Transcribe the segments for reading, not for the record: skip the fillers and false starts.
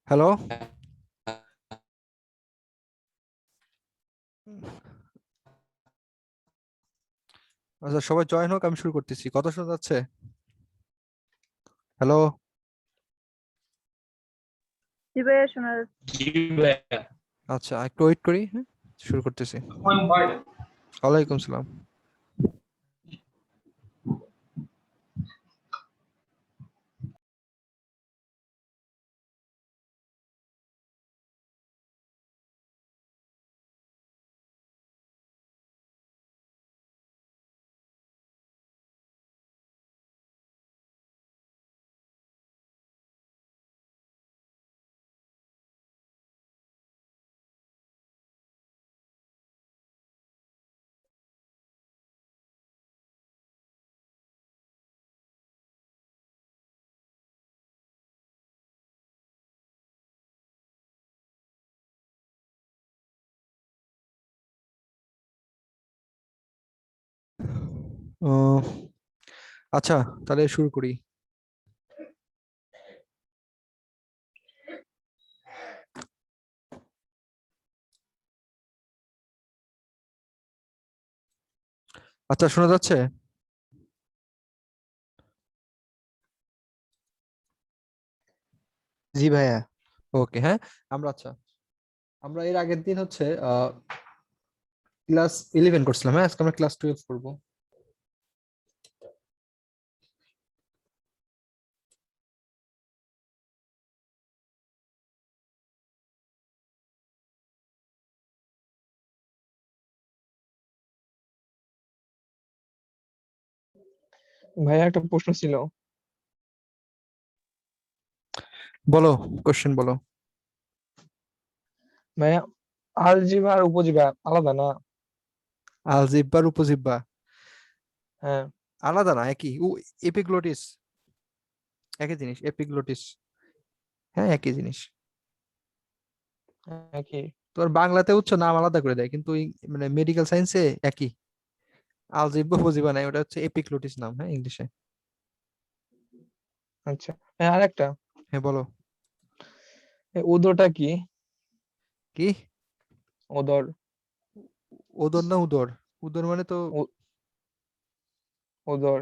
Hello, আচ্ছা সবাই join হোক, আমি শুরু করতেছি। কথা শোনা যাচ্ছে? হ্যালো। জি ভাইয়া, শোনা যাচ্ছে। আচ্ছা একটু ওয়েট করি, হ্যাঁ শুরু করতেছি। ওয়ালাইকুম সালাম। আহ, আচ্ছা তাহলে শুরু করি। আচ্ছা শোনা যাচ্ছে? জি ভাইয়া। ওকে, হ্যাঁ। আমরা এর আগের দিন হচ্ছে ক্লাস 11 করছিলাম, হ্যাঁ আজকে আমরা ক্লাস 12 করবো। ভাইয়া একটা প্রশ্ন ছিল। বলো, কোশ্চেন বলো। ভাইয়া, আলজিবা আর উপজিবা আলাদা না? আলজিব্বা আর উপজিব্বা হ্যাঁ। আলাদা না, একই। এপিগ্লোটিস একই জিনিস, এপিগ্লোটিস হ্যাঁ একই জিনিস। একই। তোর বাংলাতে উচ্চ নাম আলাদা করে দেয়, কিন্তু মানে মেডিকেল সায়েন্সে একই। আলজিব্বা উপজিব্বা নাই, ওটা হচ্ছে এপিগ্লোটিস নাম, হ্যাঁ ইংলিশে। আচ্ছা হ্যাঁ, আর একটা, হ্যাঁ বলো। উদরটা কি? কি? উদর। ওদর না উদর? উদর মানে তো উ- উদর।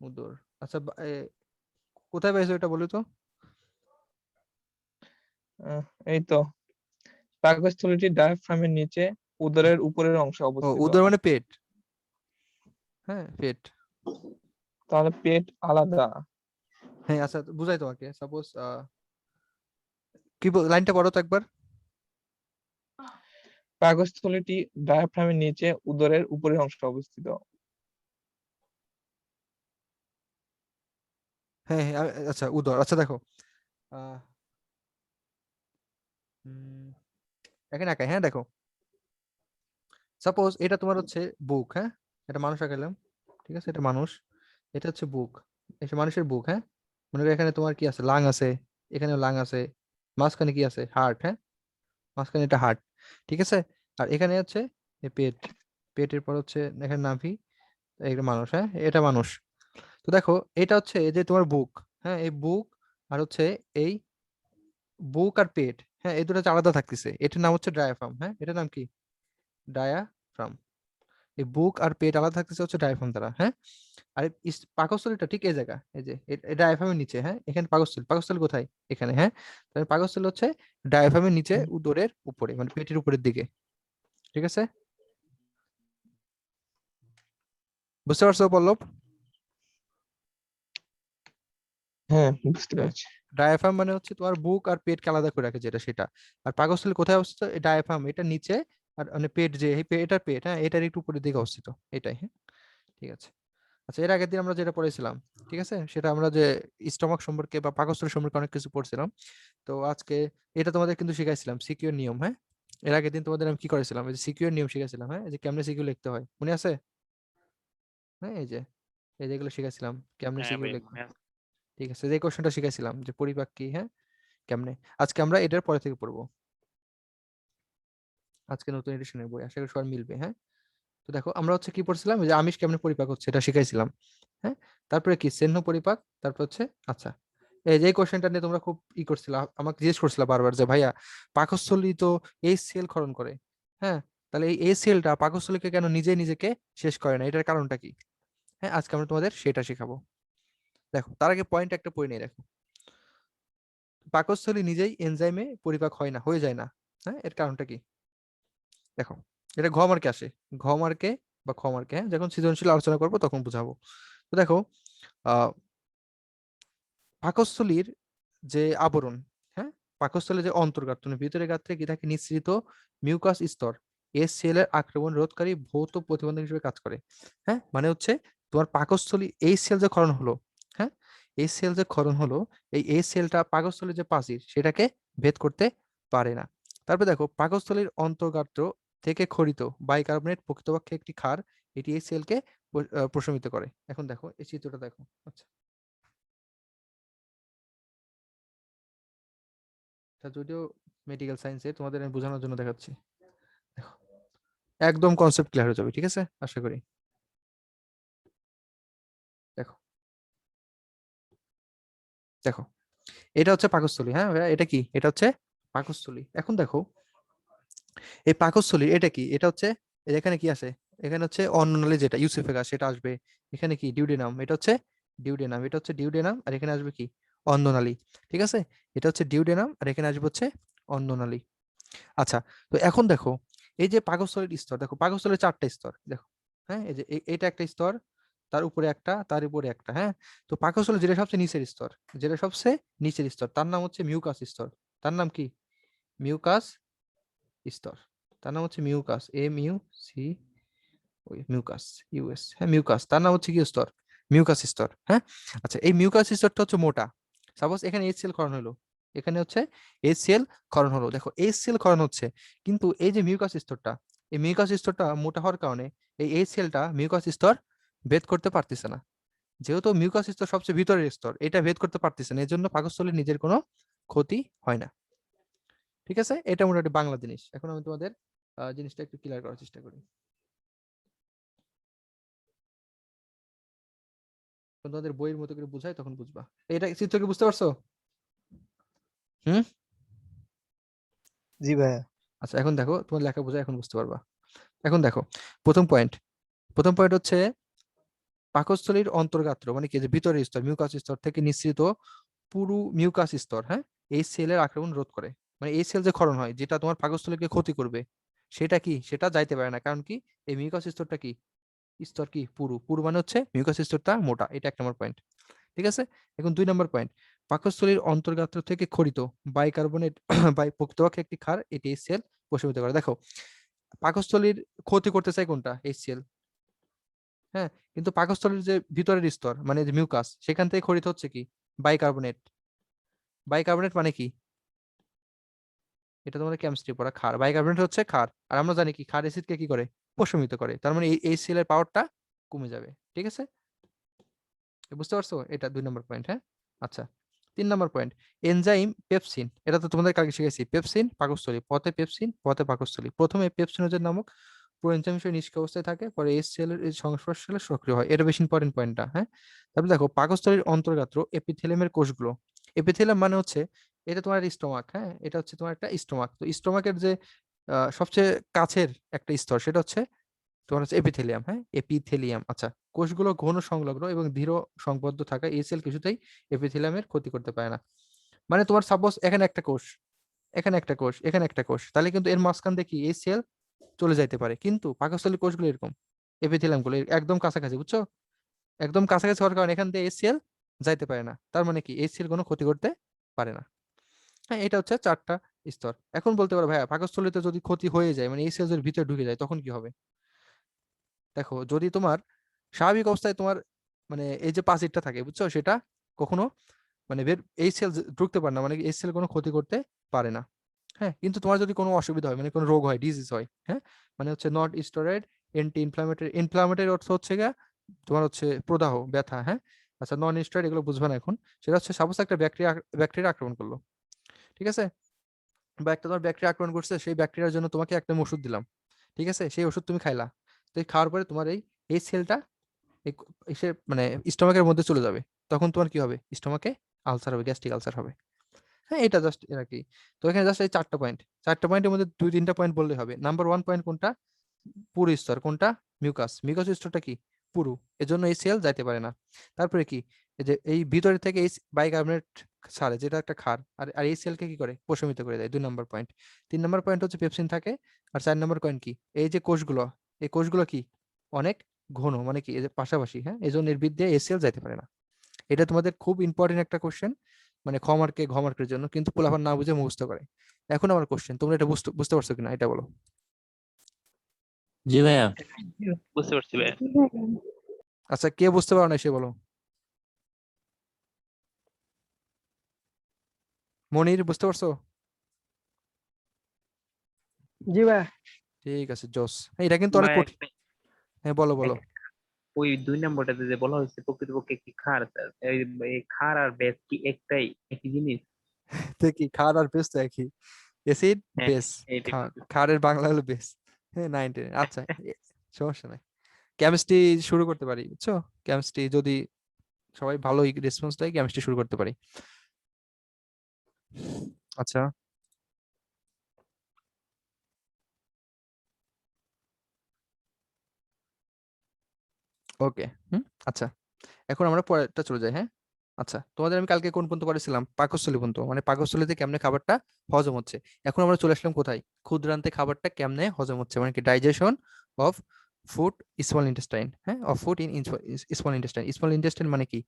উদর। আচ্ছা কোথায় পাইছো এটা বলো তো। এই তো, পাকস্থলীটি ডায়াফ্রামের নিচে উদরের উপরের অংশে ও অবস্থিত। উদর মানে পেট, হ্যাঁ পেট। তাহলে পেট আলাদা? হ্যাঁ আচ্ছা বুঝাই তোমাকে। সাপোজ লাইনটা পড়ো তো একবার। পাকস্থলীটি ডায়াফ্রামের নিচে উদরের উপরের অংশে অবস্থিত। হ্যাঁ হ্যাঁ আচ্ছা উদর। আচ্ছা দেখো, আহ উম, এখানে একাই, হ্যাঁ দেখো, সাপোজ এটা তোমার হচ্ছে বুক, হ্যাঁ এটা মানুষ আঁকালাম, ঠিক আছে, এটা মানুষ, এটা হচ্ছে বুক, এটা মানুষের বুক, হ্যাঁ। মনে করো এখানে তোমার কি আছে, লাং আছে, এখানে লাং আছে, মাঝখানে কি আছে, হার্ট, হ্যাঁ মাঝখানে এটা হার্ট, ঠিক আছে। আর এখানে হচ্ছে এই পেট, পেটের পর হচ্ছে এখানে নাভি, এটা মানুষ, হ্যাঁ এটা মানুষ। তো দেখো এটা হচ্ছে এই যে তোমার বুক, হ্যাঁ এই বুক আর হচ্ছে এই বুক আর পেট, হ্যাঁ এই দুটো হচ্ছে আলাদা থাকতেছে, এটার নাম হচ্ছে ডায়াফ্রাম, হ্যাঁ এটার নাম কি, ডায়াফ্রাম। এই বুক আর পেট আলাদা থাকতেছে হচ্ছে ডায়াফ্রাম দ্বারা, হ্যাঁ। আর পাকস্থলীটা ঠিক এই জায়গা, এই যে এটা ডায়াফ্রামের নিচে, হ্যাঁ এখানে পাকস্থলী, পাকস্থলী কোথায়, এখানে, হ্যাঁ। তাহলে পাকস্থলী হচ্ছে ডায়াফ্রামের নিচে উদরের উপরে, মানে পেটের উপরের দিকে, ঠিক আছে। বুঝতে পারছো পল্লব? হ্যাঁ বুঝতে পেরেছি। ডায়াফ্রাম মানে হচ্ছে তোমার বুক আর পেটকে আলাদা করে রাখে যেটা, সেটা। আর পাকস্থলী কোথায় অবস্থিত, ডায়াফ্রাম এটা নিচে, আর মানে পেট যে এটার পেট, হ্যাঁ এটার একটু উপরের দিকে অবস্থিত, এটাই, হ্যাঁ ঠিক আছে। আচ্ছা এর আগের দিন আমরা যেটা পড়েছিলাম, ঠিক আছে, সেটা আমরা যে স্টমাক সম্পর্কে বা পাকস্থলী সম্পর্কে অনেক কিছু পড়ছিলাম। তো আজকে এটা তোমাদের কিন্তু শিখাইছিলাম সিকিউর নিয়ম, হ্যাঁ। এর আগের দিন তোমাদের আমি কি করেছিলাম, এই যে সিকিউর নিয়ম শিখাইছিলাম, হ্যাঁ এই যে কেমনে সিকিউর লিখতে হয়, মনে আছে? হ্যাঁ এই যেগুলো শিখাইছিলাম কেমনে হ্যাঁ সিকিউর ভাই লিখতে মনে হয়। আছে। ঠিক আছে, যে কোশ্চেনটা শিখাইছিলাম যে পরিপাক কি, হ্যাঁ কেমনে, আজকে আমরা এটার পরে থেকে পড়বো। আজকে নতুন এডিশনের বই, আশা করি সবার মিলবে, হ্যাঁ। তো দেখো আমরা হচ্ছে কি পড়ছিলাম, যে আমিষ কেমনে পরিপাক হচ্ছে এটা শিখাইছিলাম। হ্যাঁ, তারপরে কি সেন্য পরিপাক, তারপর হচ্ছে আচ্ছা এই যে কোশ্চেনটা নিয়ে তোমরা খুব করছিলা, আমাকে জিজ্ঞেস করছিলা বারবার যে ভাইয়া পাকস্থলী তো HCl ক্ষরণ করে। হ্যাঁ, তাহলে এই HClটা পাকস্থলীকে কেন নিজে নিজেকে শেষ করে না, এটার কারণটা কি? হ্যাঁ, আজকে আমরা তোমাদের সেটা শেখাবো। দেখো তার আগে পয়েন্ট একটা পড়ে নিয়ে দেখো, পাকস্থলী নিজেই এনজাইমে পরিপাক হয় না, হয়ে যায় না। হ্যাঁ, এর কারণটা কি? দেখো এটা ঘ মার্কে আসে, ঘ মার্কে বা খ মার্কে, হ্যাঁ যখন সৃজনশীল আলোচনা করবো তখন বুঝাবো। তো দেখো আহ পাকস্থলীর যে আবরণ, হ্যাঁ পাকস্থলীর যে অন্তর্গাত্র ভিতরের গাত্রে কি থাকে, নিঃসৃত মিউকাস স্তর HCl এর আক্রমণ রোধকারী ভৌত প্রতিবন্ধক হিসেবে কাজ করে। হ্যাঁ, মানে হচ্ছে তোমার পাকস্থলী HCl যে ক্ষরণ হলো, হ্যাঁ HCl যে ক্ষরণ হলো, এই HClটা পাকস্থলীর যে প্রাচীর সেটাকে ভেদ করতে পারে না। তারপর দেখো পাকস্থলীর অন্তর্গাত্র থেকে ক্ষরিত বাইকার্বনেট প্রকৃতপক্ষে একটি ক্ষার, এটি HCl কে প্রশমিত করে। এখন দেখো এই চিত্রটা দেখো। আচ্ছা, এটা যদিও মেডিকেল সায়েন্সে, তোমাদের আমি বোঝানোর জন্য দেখাচ্ছি। দেখো একদম কনসেপ্ট ক্লিয়ার হয়ে যাবে, ঠিক আছে আশা করি। দেখো দেখো এটা হচ্ছে পাকস্থলী, হ্যাঁ ভাইয়া, এটা কি? এটা হচ্ছে পাকস্থলী। এখন দেখো এই পাকস্থলী এটা কি? এটা হচ্ছে এখানে কি আছে, এখানে হচ্ছে অন্ননালী যেটা ইউসিফেগাস সেটা আসবে। এখানে কি ডিউডেনাম, এটা হচ্ছে ডিউডেনাম, এটা হচ্ছে ডিউডেনাম, আর এখানে আসবে কি অন্ননালী। ঠিক আছে, এটা হচ্ছে ডিউডেনাম আর এখানে আসবে হচ্ছে অন্ননালী। আচ্ছা, তো এখন দেখো এই যে পাকস্থলীর স্তর, দেখো পাকস্থলীর 4টা স্তর দেখো। হ্যাঁ, এই যে এটা একটা স্তর, তার উপরে একটা, তার উপরে একটা। হ্যাঁ, তো পাকস্থলী যেটা সবচেয়ে নিচের স্তর, যেটা সবচেয়ে নিচের স্তর তার নাম হচ্ছে মিউকাস স্তর। তার নাম কি? মিউকাস স্তর। তার নাম হচ্ছে মিউকাস, MUC, ওই মিউকাস, US, হ্যাঁ মিউকাস, তার নাম হচ্ছে কি স্তর? মিউকাস স্তর। হ্যাঁ, আচ্ছা এই মিউকাস স্তরটা হচ্ছে মোটা। সাপোজ এখানে HCl ক্ষরণ হলো, এখানে হচ্ছে HCl ক্ষরণ হলো, দেখো HCl ক্ষরণ হচ্ছে, কিন্তু এই যে মিউকাস স্তরটা, এই মিউকাস স্তরটা মোটা হওয়ার কারণে এই HClটা মিউকাস স্তর ভেদ করতে পারতেছে না। যেহেতু মিউকাস স্তর সবচেয়ে ভিতরের স্তর, এটা ভেদ করতে পারতেছে না, এর জন্য পাকস্থলীর নিজের কোনো ক্ষতি হয় না। ঠিক আছে, এটা মোটামুটি বাংলা জিনিস। এখন আমি তোমাদের জিনিসটা একটু ক্লিয়ার করার চেষ্টা করি, যখন তোমাদের বইয়ের মতো করে বুঝাই তখন বুঝবা। এটা চিত্র কি বুঝতে পারছো? হুম, জি ভাইয়া। আচ্ছা এখন দেখো তোমার লেখা বোঝায় এখন বুঝতে পারবা। এখন দেখো প্রথম পয়েন্ট, প্রথম পয়েন্ট হচ্ছে পাকস্থলীর অন্তর্গাত্র মানে কি, যে ভিতরের স্তর মিউকাস স্তর থেকে নিঃসৃত পুরু মিউকাস স্তর, হ্যাঁ এই সেলের আক্রমণ রোধ করে। মানে এই সেল যে ক্ষরণ হয় যেটা তোমার পাকস্থলীকে ক্ষতি করবে, সেটা কি, সেটা যাইতে পারে না। কারণ কি, এই মিউকাস স্তরটা কি, স্তর কি পুরু, পুরু মানে হচ্ছে মিউকাস স্তরটা মোটা, এটা 1 নম্বর পয়েন্ট। ঠিক আছে, এখন 2 নম্বর পয়েন্ট, পাকস্থলীর অন্তর্গাত্র থেকে ক্ষরিত বাইকার্বনেট বাই প্রকৃতপক্ষে একটি ক্ষার, এটি HCl প্রশমিত করে। দেখো পাকস্থলীর ক্ষতি করতে চাই কোনটা, HCl। হ্যাঁ, কিন্তু পাকস্থলীর যে ভিতরের স্তর মানে যে মিউকাস, সেখান থেকে ক্ষরিত হচ্ছে কি বাইকার্বনেট। বাইকার্বনেট মানে কি, এটা তোমাদের কেমিস্ট্রি পড়া, ক্ষার। বাইকার্বনেট হচ্ছে ক্ষার, আর আমরা জানি কি ক্ষার অ্যাসিডকে কি করে, প্রশমিত করে। তার মানে এই HCl এর পাওয়ারটা কমে যাবে। ঠিক আছে, বুঝতে পারছো? এটা 2 নম্বর পয়েন্ট। হ্যাঁ, আচ্ছা 3 নম্বর পয়েন্ট, এনজাইম পেপসিন, এটা তো তোমাদের কালকে শিখেছি। পেপসিন পাকস্থলী, পথে পেপসিন পথে পাকস্থলী। প্রথমে পেপসিনোজের নামক প্রোএনজাইম হিসেবে নিষ্ক্রিয় অবস্থায় থাকে, পরে HCl এর সংস্পর্শ হলে সক্রিয় হয়। এটা বেশি ইম্পর্টেন্ট পয়েন্টটা। হ্যাঁ, তারপরে দেখো পাকস্থলীর অন্তর্গাত্র এপিথেলিয়ামের কোষগুলো, এপিথেলিয়াম মানে হচ্ছে এটা তোমার স্টোমাক। হ্যাঁ, এটা হচ্ছে তোমার একটা স্টোমাক। তো স্টোমাকের যে সবচেয়ে কাছের একটা স্তর সেটা হচ্ছে তোমার হচ্ছে এপিথেলিয়াম। হ্যাঁ, এপিথেলিয়াম। আচ্ছা, কোষগুলো ঘন সংলগ্ন এবং দৃঢ় সংবদ্ধ থাকা এই সেল কিছুতেই এপিথেলিয়ামের ক্ষতি করতে পারে না। মানে তোমার সাপোজ এখানে একটা কোষ, এখানে একটা কোষ, এখানে একটা কোষ, তাহলে কিন্তু এর মাঝখান দিয়ে কি এই সেল চলে যাইতে পারে, কিন্তু পাকস্থলীর কোষগুলো এরকম, এপিথেলিয়াম গুলো একদম কাছাকাছি, বুঝছো? একদম কাছাকাছি হওয়ার কারণে এখান দিয়ে এই সেল যাইতে পারে না। তার মানে কি এই সেল কোনো ক্ষতি করতে পারে না। হ্যাঁ, এটা হচ্ছে 4টা স্তর। এখন বলতে পারো ভাইয়া পাকস্থলীতে যদি ক্ষতি হয়ে যায়, মানে এই সেল যদি ভিতরে ঢুকে যায় তখন কি হবে? দেখো যদি তোমার স্বাভাবিক অবস্থায় তোমার মানে এই যে প্রাচীরটা থাকে, বুঝছো, সেটা কখনো মানে এই সেল ঢুকতে পারে না, মানে এই সেল কোনো ক্ষতি করতে পারে না। হ্যাঁ, কিন্তু তোমার যদি কোনো অসুবিধা হয়, মানে কোনো রোগ হয়, ডিজিজ হয়, হ্যাঁ মানে হচ্ছে not steroid anti inflammatory, inflammatory অর্থ হচ্ছে গিয়া তোমার হচ্ছে প্রদাহ ব্যথা। হ্যাঁ, আচ্ছা নন স্টেরয়েড এগুলো বুঝবে না এখন। সেটা হচ্ছে সাপোজ একটা ব্যাকটেরিয়া আক্রমণ করলো, ঠিক আছে, বা একটা তোমার ব্যাকটেরিয়া আক্রমণ করছে, সেই ব্যাকটেরিয়ার জন্য তোমাকে একটা ওষুধ দিলাম, ঠিক আছে, সেই ওষুধ তুমি খাইলা, তো এই খাওয়ার পরে তোমার এই সেলটা এসে মানে স্টমাকের মধ্যে চলে যাবে, তখন তোমার কি হবে, স্টমাকে আলসার হবে, গ্যাস্ট্রিক আলসার হবে। হ্যাঁ, এটা জাস্ট আর কি। তো এখানে জাস্ট এই 4টা পয়েন্ট, 4টা পয়েন্টের মধ্যে 2-3টা পয়েন্ট বললে হবে। নাম্বার 1 পয়েন্ট কোনটা, পুরু স্তর, কোনটা মিউকাস, মিউকাস স্তরটা কি পুরু, এজন্য এই সেল যাইতে পারে না। তারপরে কি, এই যে এই ভিতরে থেকে এই বাইকার্বনেট ছাড়ে, যেটা একটা ক্ষার, আর এই সেলকে কি করে, প্রশমিত করে দেয়, 2 নম্বর পয়েন্ট। 3 নম্বর পয়েন্ট হচ্ছে পেপসিন থাকে। আর 4 নম্বর পয়েন্ট কি, এই যে কোষগুলো, এই কোষগুলো কি অনেক ঘন, মানে কি এই যে পাশাপাশি, হ্যাঁ, এই জন্য এর বৃদ্ধি এই সেল যাইতে পারে না। এটা তোমাদের খুব ইম্পর্টেন্ট একটা কোশ্চেন, মানে ঘমার্কের জন্য, কিন্তু পোলাপান না বুঝে মুখস্থ করে। এখন আমার কোশ্চেন, তোমরা এটা বুঝতে বুঝতে পারছো কিনা এটা বলো। জি ভাইয়া। বুঝতে পারছি ভাইয়া। আচ্ছা, কে বুঝতে পারো না সে বলো। মনির, বুঝতে পারছো? জি ভাই। ঠিক আছে, জোস। এটা কিন্তু অনেক ভাই কঠিন। হ্যাঁ, বলো বলো। ওই 2 নম্বরটাতে যে বলা হয়েছে প্রকৃতপক্ষে কি ক্ষার, এই ক্ষার আর বেস কি একই জিনিস? দেখি, ক্ষার আর বেস তো একই, অ্যাসিড হ্যাঁ, বেস। এইটাই বলতেছি। ক্ষারের বাংলা হলো বেস। হ্যাঁ, 9-10। আচ্ছা, সমস্যা নাই। কেমিস্ট্রি শুরু করতে পারি, বুঝছো? কেমিস্ট্রি যদি সবাই ভালো রেসপন্স দেয়, কেমিস্ট্রি শুরু করতে পারি। আচ্ছা, ওকে। আচ্ছা, এখন আমরা পরেরটা চলে যাই। হ্যাঁ, আচ্ছা, তোমাদের আমি কালকে কোন পর্যন্ত করেছিলাম, পাকস্থলী পর্যন্ত, মানে পাকস্থলীতে কেমনে খাবারটা হজম হচ্ছে। এখন আমরা চলে আসলাম কোথায়, ক্ষুদ্রান্তে খাবারটা কেমনে হজম হচ্ছে, মানে কি digestion of food small intestine. হ্যাঁ, of food in small intestine. Small intestine মানে কি,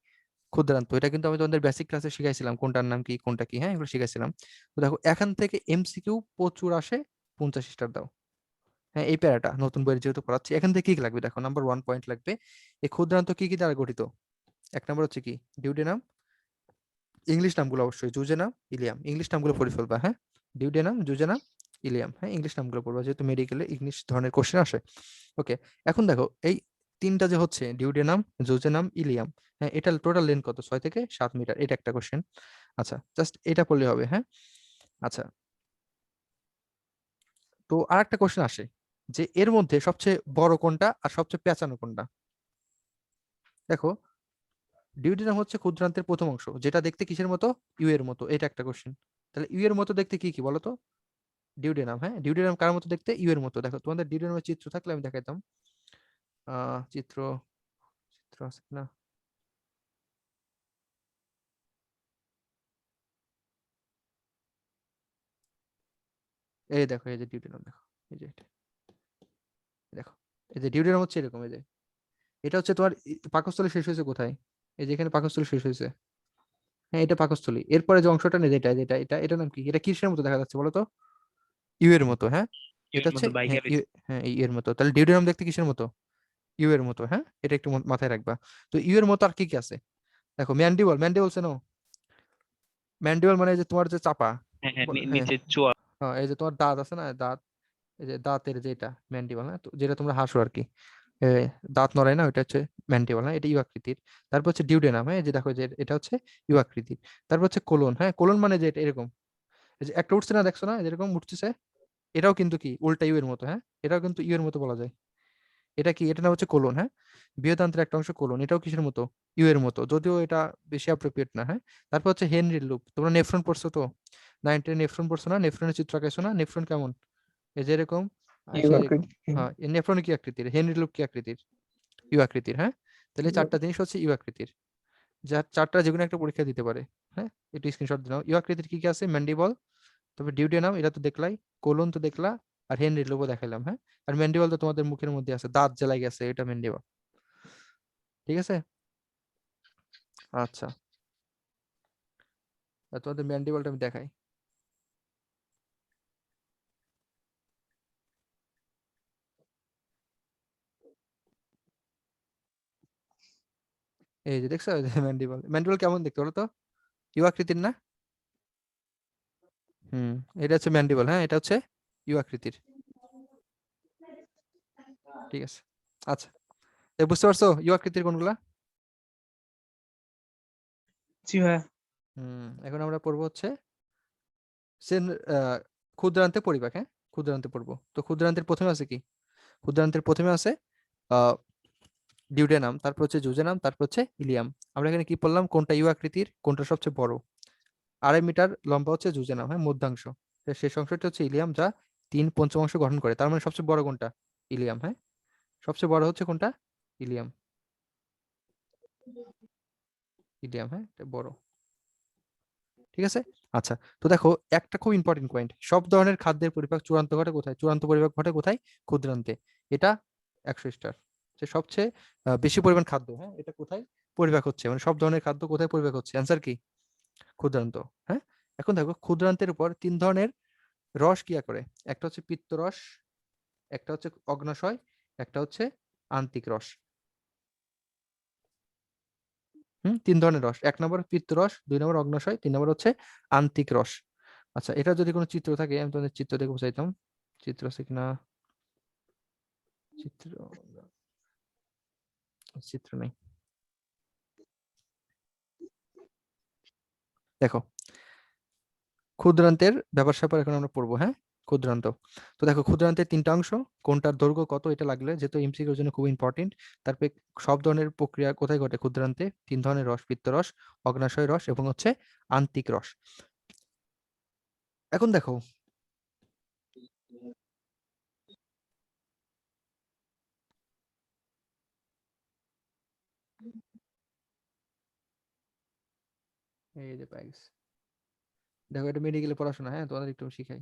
ক্ষুদ্রান্ত। এটা কিন্তু আমি তোমাদের বেসিক ক্লাসে শিখাইছিলাম, কোনটার নাম কি কোনটা কি, হ্যাঁ, এগুলো শিখাইছিলাম। তো দেখো, এখান থেকে এমসিকিউ প্রচুর আসে, 50 স্টার দাও। হ্যাঁ, এই প্যারাটা নতুন বইয়ের যেহেতু পড়াচ্ছি, এখান থেকে কি কি লাগবে দেখো। নাম্বার 1 পয়েন্ট লাগবে, এই ক্ষুদ্রান্ত কি কি দ্বারা গঠিত। 1 নম্বর হচ্ছে কি, ডিউডেনাম, ইংলিশ নামগুলো অবশ্যই, জুজেনাম, ইলিয়াম, ইংলিশ নামগুলো পড়ে ফেলবা। হ্যাঁ, ডিউডেনাম, জুজেনাম, ইলিয়াম, হ্যাঁ, ইংলিশ নামগুলো পড়বা, যেহেতু মেডিকেলে ইংলিশ ধরনের কোশ্চেন আসে। ওকে, এখন দেখো এই 3টা যে হচ্ছে ডিউডেনাম, জুজেনাম, ইলিয়াম, হ্যাঁ, এটা টোটাল লেন্থ কত, 6 থেকে 7 মিটার, এটা একটা কোশ্চেন। আচ্ছা, জাস্ট এটা পড়লে হবে। হ্যাঁ, আচ্ছা, তো আরেকটা কোশ্চেন আসে যে এর মধ্যে সবচেয়ে বড় কোনটা আর সবচেয়ে পেঁচানো কোনটা। দেখো, ডিউডিনাম হচ্ছে ক্ষুদ্রান্তের প্রথম অংশ, যেটা দেখতে কিসের মতো, ইউ এর মতো, এটা একটা কোশ্চেন। তাহলে ইউ এর মতো দেখতে কি কি বলো তো, ডিউডেনাম। হ্যাঁ, ডিউডেনাম কার মতো দেখতে, ইউ এর মতো। দেখো, তোমাদের ডিউডেনামের চিত্র থাকলে আমি দেখাইতাম। চিত্র চিত্র আছে না, এই দেখো, এই যে ডিউডেনাম, দেখো, এই যে এটা, দেখো, এই যে ডিউডেনাম হচ্ছে এরকম, এই যে এটা হচ্ছে তোমার পাকস্থলী শেষ হয়েছে কোথায়, এই যে এখানে পাকস্থলী শেষ হয়েছে। হ্যাঁ, এটা পাকস্থলী, এরপরে যে অংশটা নেই, যেটা যেটা এটা এটা নাম কি, এটা কিসের মতো দেখা যাচ্ছে বলো তো, ইউ এর মতো। হ্যাঁ, এর এটা হচ্ছে, মধ্যে বাইকে হ্যাঁ ইউ, হ্যাঁ এই এর মতো। তাহলে ডিউডেনাম দেখতে কিসের মতো, ইউ এর মতো। হ্যাঁ, এটা একটু মাথায় রাখবা। তো ইউ এর মতো আর কি কি আছে, দেখো, ম্যান্ডিবল, ম্যান্ডিবল চেনো, ম্যান্ডিবল মানে এই যে তোমার যে চাপা, হ্যাঁ হ্যাঁ, হ্যাঁ, নিচে চোয়া। হ্যাঁ, এই যে তোমার দাঁত আছে না, দাঁত, এই যে দাঁতের যেটা ম্যান্ডিবল, হ্যাঁ, তো যেটা তোমরা হাসো আর কি, এ, দাঁত নড়ায় না, ওইটা হচ্ছে ম্যান্ডিবল। হ্যাঁ, এটা ইউ আকৃতির। তারপর হচ্ছে ডিউডেনাম, হ্যাঁ, এই যে দেখো, যে এটা হচ্ছে ইউ আকৃতির। তারপর হচ্ছে কোলন, হ্যাঁ, কোলন মানে যে এটা এরকম, এই যে একটা উঠছে না, দেখছো না, যেরকম উঠতেছে, এটাও কিন্তু কি উল্টা ইউ এর মতো। হ্যাঁ, এটাও কিন্তু ইউ এর মতো বলা যায়। এটা কি, এটা নাম হচ্ছে কোলন। হ্যাঁ, বৃহদান্ত্রের একটা অংশ কোলন, এটাও কিসের মতো, ইউ এর মতো, যদিও এটা বেশি অ্যাপ্রোপ্রিয়েট না। হ্যাঁ, তারপর হচ্ছে হেনরির লুপ, তোমরা নেফ্রন পড়ছো তো, 9-10 নেফ্রন পড়ছো না, নেফ্রনের চিত্র আঁকাইছো না, নেফ্রন কেমন, এই যে এরকম, ইউ এরকম। আকৃতি। হ্যাঁ, নেফ্রন কি আকৃতির, হেনরি লুপ কি আকৃতির, ইউ আকৃতির। হ্যাঁ, তাহলে 4টা জিনিস হচ্ছে ইউ আকৃতির, যা 4টা যেকোনো একটা পরীক্ষা দিতে পারে। হ্যাঁ, একটু স্ক্রিনশট দিলাম। ইউ আকৃতির কি কি আছে, ম্যান্ডিবল, তবে ডিউডেনাম এটা তো দেখলাই, কোলন তো দেখলা, আর হেনরি লুপও দেখাইলাম। হ্যাঁ, আর ম্যান্ডিবল তো তোমাদের মুখের মধ্যে আছে, দাঁত জ্বালাই গেছে, এটা ম্যান্ডিবল। ঠিক আছে, আচ্ছা, আর তোমাদের ম্যান্ডিবলটা আমি দেখাই। এই যে দেখছো, ম্যান্ডিবল, ম্যান্ডিবল কেমন দেখতে বলো তো, ইউ আকৃতির না। হুম, এটা হচ্ছে ম্যান্ডিবল। হ্যাঁ, এটা হচ্ছে ইউ আকৃতির। ঠিক আছে, আচ্ছা, তো বুঝতে পারছো ইউ আকৃতির কোনগুলা। জি ভাইয়া। এখন আমরা পড়বো হচ্ছে সেন ক্ষুদ্রান্তে পরিপাক। হ্যাঁ, ক্ষুদ্রান্তে পড়বো। তো ক্ষুদ্রান্তের প্রথমে আছে কি, ক্ষুদ্রান্তের প্রথমে আছে ডিউডেনাম, তারপর হচ্ছে জুজেনাম, তারপর হচ্ছে ইলিয়াম। আমরা এখানে কি বললাম, কোনটা ইউ আকৃতির, কোনটা সবচেয়ে বড়। 2.5 মিটার লম্বা হচ্ছে জুজেনাম, হ্যাঁ, মধ্যাংশ। তো শেষ অংশটি হচ্ছে ইলিয়াম, যা 3/5 গঠন করে। তার মানে সবচেয়ে বড় কোনটা? ইলিয়াম, হ্যাঁ, সবচেয়ে বড় হচ্ছে কোনটা? ইলিয়াম। ইলিয়াম, হ্যাঁ, এটা বড়। ঠিক আছে। আচ্ছা, তো দেখো একটা খুব ইম্পর্টেন্ট পয়েন্ট, সব ধরনের খাদ্যের পরিপাক চূড়ান্ত ঘটে কোথায়? চূড়ান্ত পরিপাক ঘটে কোথায়? ক্ষুদ্রান্তে। এটা 100 স্টার। যে সবচেয়ে বেশি পরিমাণ খাদ্য, হ্যাঁ, এটা কোথায় পরিপাক হচ্ছে, মানে সব ধরনের খাদ্য কোথায় পরিপাক হচ্ছে? অ্যান্সার কি? ক্ষুদ্রান্ত। হ্যাঁ, এখন দেখো ক্ষুদ্রান্তের উপর 3 ধরনের রস ক্রিয়া করে। একটা হচ্ছে পিত্তরস, একটা হচ্ছে অগ্নাশয়, একটা হচ্ছে আন্তিক রস। 3 ধরনের রস। 1 নম্বর পিত্তরস, 2 নম্বর অগ্নাশয়, 3 নম্বর হচ্ছে আন্তিক রস। আচ্ছা, এটা যদি কোনো চিত্র থাকে আমি তোমাদের চিত্র দেখে বোঝাইতাম। চিত্র আছে কিনা? চিত্র, চিত্র নেই। দেখো ক্ষুদ্রান্তের ব্যাপার স্যাপার এখন আমরা পড়বো, হ্যাঁ, ক্ষুদ্রান্ত। তো দেখো ক্ষুদ্রান্তের 3টা অংশ, কোনটার দৈর্ঘ্য কত, এটা লাগলে যেহেতু এমসিকিউর জন্য খুব ইম্পর্টেন্ট। তারপরে সব ধরনের প্রক্রিয়া কোথায় ঘটে ক্ষুদ্রান্তে? 3 ধরনের রস, পিত্তরস, অগ্নাশয় রস এবং হচ্ছে আন্তিক রস। এখন দেখো এই যে পাই গেছি। দেখো এটা মেডিকেলে পড়াশোনা, হ্যাঁ, তোমাদের একটু শিখাই।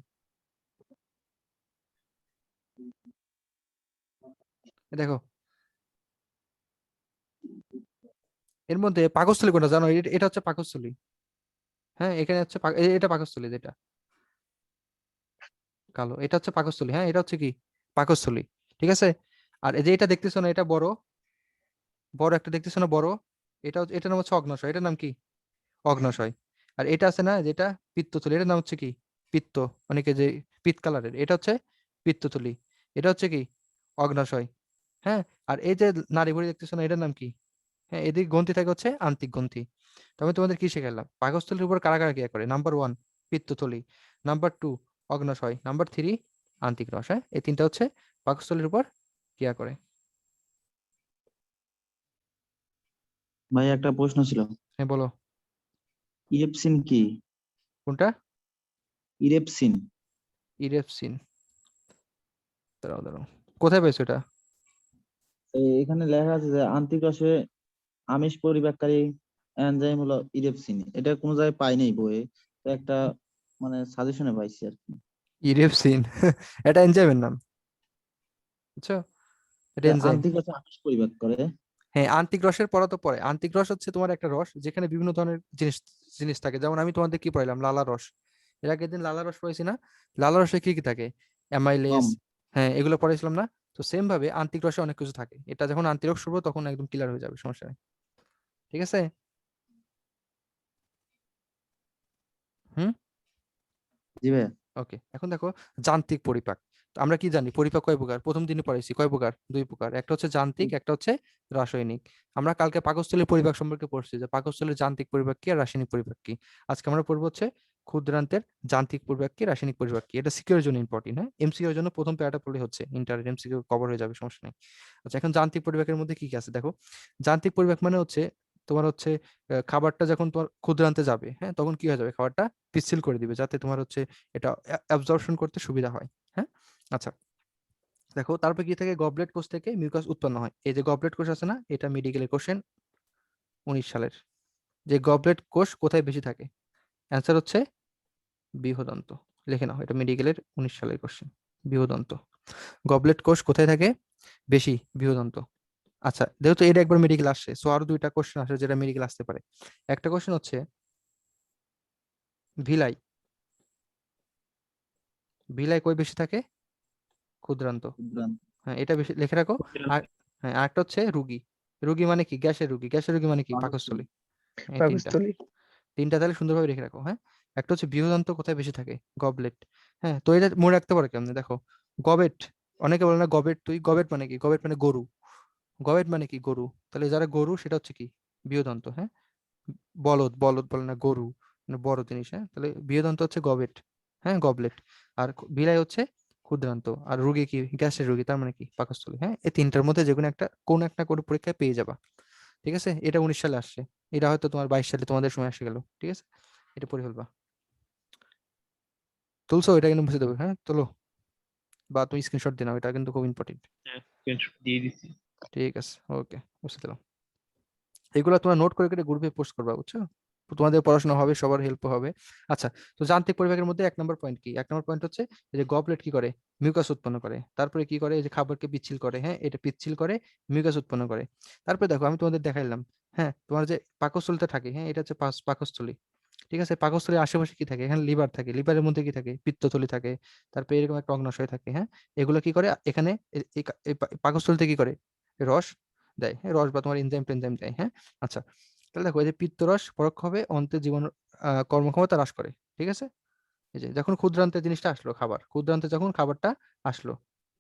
দেখো এর মধ্যে পাকস্থলী কোনটা জানো? এটা হচ্ছে পাকস্থলী। হ্যাঁ, এখানে হচ্ছে এটা পাকস্থলী, যেটা কালো এটা হচ্ছে পাকস্থলী। হ্যাঁ, এটা হচ্ছে কি? পাকস্থলী। ঠিক আছে। আর এই যে এটা দেখতেছো না, এটা বড় বড় একটা দেখতেছো না, বড়, এটার নাম হচ্ছে অগ্নাশয়। এটার নাম কি? অগ্নাশয়। আর এটা আছে না যেটা পিত্তথলি, এটার নাম হচ্ছে কি? পিত্ত। অনেকে যে পিত কালারের, এটা হচ্ছে পিত্তথলি। এটা হচ্ছে কি? অগ্নাশয়। হ্যাঁ। আর এই যে নাড়ি ভুঁড়ি দেখতেছো না, এটার নাম কি? হ্যাঁ, এদিক গ্রন্থি থাকে হচ্ছে আন্তিক গ্রন্থি। তো আমি তোমাদের কি শেখালাম? পাকস্থলীর উপর কারা কারা ক্রিয়া করে? নাম্বার 1 পিত্তথলি, নাম্বার 2 অগ্নাশয়, নাম্বার 3 আন্তিক রস। হ্যাঁ, এই 3টা হচ্ছে পাকস্থলীর উপর ক্রিয়া করে। ভাই একটা প্রশ্ন ছিল, হ্যাঁ বলো। ইরেপসিন কি? কোনটা? ইরেপসিন ইরেপসিন, দাঁড়াও দাঁড়াও, কোথায় পেয়েছো এটা? এখানে লেখা আছে যে আন্ত্রিক রসে আমিষ পরিপাককারী এনজাইম হলো ইরেপসিন। এটা কোনো জায়গায় পাই নাই বইয়ে, তো একটা মানে সাজেশনে পাইছি আর কি। ইরেপসিন এটা এনজাইমের নাম, বুঝছো? এটা এনজাইম। আন্ত্রিক রসে আমিষ পরিপাক করে। হ্যাঁ, আন্তিক রসের পড়া তো পরে। আন্তিক রস হচ্ছে তোমার একটা রস যেখানে বিভিন্ন ধরনের জিনিস জিনিস থাকে। যেমন আমি তোমাদের কি পড়াইলাম, লালা রস। এর আগের দিন লালা রস পড়াইছি না? লালা রসে কি কি থাকে? অ্যামাইলেজ, কম। হ্যাঁ, এগুলো পড়াইছিলাম না? তো সেম ভাবে আন্তিক রসে অনেক কিছু থাকে। এটা যখন আন্তিক রস শুরু তখন একদম ক্লিয়ার হয়ে যাবে, সমস্যা নেই। ঠিক আছে। হুম। জি ভাই। ওকে, এখন দেখো যান্ত্রিক পরিপাক। তো আমরা কি জানি পরিপাক কয় প্রকার? প্রথম দিনে পড়াইছি কয় প্রকার? 2 প্রকার, একটা হচ্ছে যান্ত্রিক, একটা হচ্ছে রাসায়নিক। আমরা কালকে পাকস্থলীর পরিপাক সম্পর্কে পড়ছি যে পাকস্থলীর যান্ত্রিক পরিপাক কি আর রাসায়নিক পরিপাক কি। আজকে আমরা পড়বো হচ্ছে ক্ষুদ্রান্তের যান্ত্রিক পরিপাক কি, রাসায়নিক পরিপাক কি। এটা সিকিউর জন্য ইম্পর্টেন্ট, হ্যাঁ, এমসিকিউ এর জন্য প্রথম প্যারাটা পড়লে হচ্ছে, ইন্টার এমসিকিউ কভার হয়ে যাবে, সমস্যা নেই। আচ্ছা, এখন যান্ত্রিক পরিপাকের মধ্যে কি কি আছে দেখো। যান্ত্রিক পরিপাক মানে হচ্ছে তোমার হচ্ছে খাবারটা যখন তোমার ক্ষুদ্রান্তে যাবে, হ্যাঁ, তখন কি হয়ে যাবে, খাবারটা পিচ্ছিল করে দিবে যাতে তোমার হচ্ছে এটা অ্যাবজর্পশন করতে সুবিধা হয়। হ্যাঁ। আচ্ছা, দেখো তারপর কি থাকে, গবলেট কোষ থেকে মিউকাস উৎপন্ন হয়। এই যে গবলেট কোষ আছে না, এটা মেডিকেলের কোশ্চেন 19 সালের। যে গবলেট কোষ কোথায় বেশি থাকে? অ্যান্সার হচ্ছে বৃহদন্ত। লিখে নাও, এটা মেডিকেলের 19 সালের কোশ্চেন। বৃহদন্ত। গবলেট কোষ কোথায় থাকে বেশি? বৃহদন্ত। আচ্ছা, যেহেতু এটা একবার মেডিকেল আসছে, সো আরো 2টা কোশ্চেন আসে যেটা মেডিকেল আসতে পারে। একটা কোশ্চেন হচ্ছে ভিলাই, ভিলাই কই বেশি থাকে? ক্ষুদ্রান্ত। ক্ষুদ্রান্ত। হ্যাঁ, এটা বেশি লিখে রাখো। আর হ্যাঁ, আরেকটা হচ্ছে রুগী। রুগী মানে কি? গ্যাসের রুগী। গ্যাসের রুগী মানে কি? পাকস্থলী। এই 3টা, পাকস্থলী। 3টা তাহলে সুন্দরভাবে রেখে রাখো। হ্যাঁ, একটা হচ্ছে বৃহদান্ত কোথায় বেশি থাকে? গবলেট। হ্যাঁ, তো এটা মনে রাখতে পারো কেমনে দেখো। গবেট, অনেকে বলে না গবেট, তুই গবেট মানে কি? গবেট মানে গরু। গবেট মানে কি? গরু। তাহলে যারা গরু সেটা হচ্ছে কি? বৃহদান্ত। হ্যাঁ, বলদ, বলদ বলে না, গরু মানে বড় জিনিস। হ্যাঁ, তাহলে বৃহদান্ত হচ্ছে গবেট, হ্যাঁ, গবলেট। আর বিলাই হচ্ছে ক্ষুদ্রান্ত, আর রোগী কি গ্যাসের রোগী, তার মানে কি পাকস্থলী। হ্যাঁ, এই তিনটার মধ্যে যে কোনো একটা কোন একটা করে পরীক্ষায় পেয়ে যাবা। ঠিক আছে, এটা 19 সালে আসছে, এটা হয়তো তোমার 22 সালে তোমাদের সময় এসে গেল। ঠিক আছে, এটা পড়ে ফেলবা। তুলছো, এটা কিন্তু মুছে দেবে। হ্যাঁ তোলো, বা তুমি স্ক্রিনশট দিয়ে নাও, এটা কিন্তু খুব ইম্পর্টেন্ট। হ্যাঁ, screenshot দিয়ে দিছি। ঠিক আছে, ওকে, বুঝতে দিলাম। এগুলো তোমরা নোট করে করে গ্রুপে পোস্ট করবা, বুঝছো? তো তোমাদের পড়াশোনা হবে, সবার হেল্প হবে। আচ্ছা, তো যান্ত্রিক পরিপাকের মধ্যে 1 নম্বর পয়েন্ট কি? 1 নম্বর পয়েন্ট হচ্ছে এই যে গবলেট কি করে, মিউকাস উৎপন্ন করে। তারপরে কি করে, এই যে খাবারকে পিচ্ছিল করে, হ্যাঁ এটা পিচ্ছিল করে, মিউকাস উৎপন্ন করে। তারপরে দেখো আমি তোমাদের দেখাইলাম, হ্যাঁ তোমার যে পাকস্থলীতে থাকে, হ্যাঁ এটা হচ্ছে পাকস্থলী। ঠিক আছে, পাকস্থলীর আশেপাশে কি থাকে, এখানে লিভার থাকে, লিভারের মধ্যে কি থাকে, পিত্তথলি থাকে, তারপরে এরকম একটা অগ্নাশয় থাকে। হ্যাঁ, এগুলো কি করে এখানে এই পাকস্থলীতে কি করে, রস দেয়। হ্যাঁ, রস বা তোমার এনজাইম টেনজাইম দেয়। হ্যাঁ, আচ্ছা, তাহলে দেখো এই যে পিত্তরস পরোক্ষভাবে অন্ত্রের জীবন কর্মক্ষমতা হ্রাস করে। ঠিক আছে, এই যে যখন ক্ষুদ্রান্তে জিনিসটা আসলো, খাবার ক্ষুদ্রান্তে যখন খাবারটা আসলো,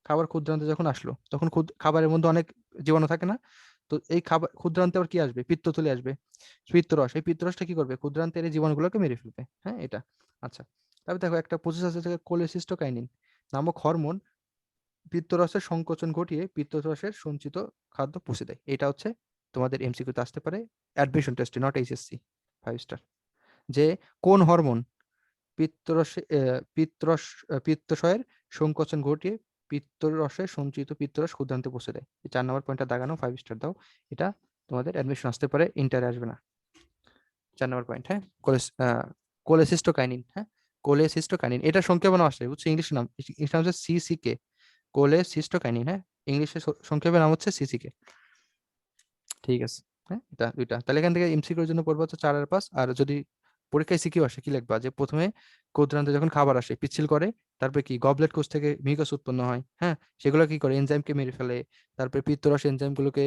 খাবার ক্ষুদ্রান্তে যখন আসলো, তখন খাবারের মধ্যে অনেক জীবাণু থাকে না? তো এই খাবার ক্ষুদ্রান্তে আবার কি আসবে, পিত্তথলি আসবে, পিত্তরস। এই পিত্তরসটা কি করবে, ক্ষুদ্রান্তের এই জীবাণুগুলোকে মেরে ফেলবে। হ্যাঁ, এটা। আচ্ছা, তারপর দেখো একটা প্রসেস আছে যেটাকে কোলেসিস্টোকাইনিন নামক হরমোন পিত্তরসের সংকোচন ঘটিয়ে পিত্তরসের সঞ্চিত খাদ্য পচে দেয়। এটা হচ্ছে তোমাদের এমসিকিউতে আসতে পারে, অ্যাডমিশন টেস্টে, নট এইচএসসি 5 স্টার। যে কোন হরমোন পিত্তরসে পিত্তশয়ের সংকোচন ঘটিয়ে পিত্তরসের সঞ্চিত পিত্তরস ক্ষুদ্রান্তে পৌঁছে দেয়। এই 4 নম্বর পয়েন্টটা দাগানো, 5 স্টার দাও। এটা তোমাদের অ্যাডমিশন আসতে পারে, ইন্টারে আসবে না। 4 নম্বর পয়েন্ট, হ্যাঁ কোলেসিস্টোকাইনিন। হ্যাঁ, কোলেসিস্টোকাইনিন, এটা সংক্ষেপণ আসে, বুঝছো? ইংলিশ নাম, ইংলিশ নাম হচ্ছে সিসিকে, কোলেসিস্টোকাইনিন। হ্যাঁ, ইংলিশের সংক্ষেপে নাম হচ্ছে সিসিকে। ঠিক আছে, হ্যাঁ এটা দুইটা। তাহলে এখান থেকে এমসিকিউ এর জন্য পড়বো হচ্ছে 4 আর 5। আর যদি পরীক্ষায় সিকিউ আসে কি লিখবা, যে প্রথমে ক্ষুদ্রান্তে যখন খাবার আসে পিচ্ছিল করে, তারপরে কি গবলেট কোষ থেকে মিউকাস উৎপন্ন হয়। হ্যাঁ, সেগুলো কি করে, এনজাইমকে মেরে ফেলে, তারপরে পিত্তরস এনজাইমগুলোকে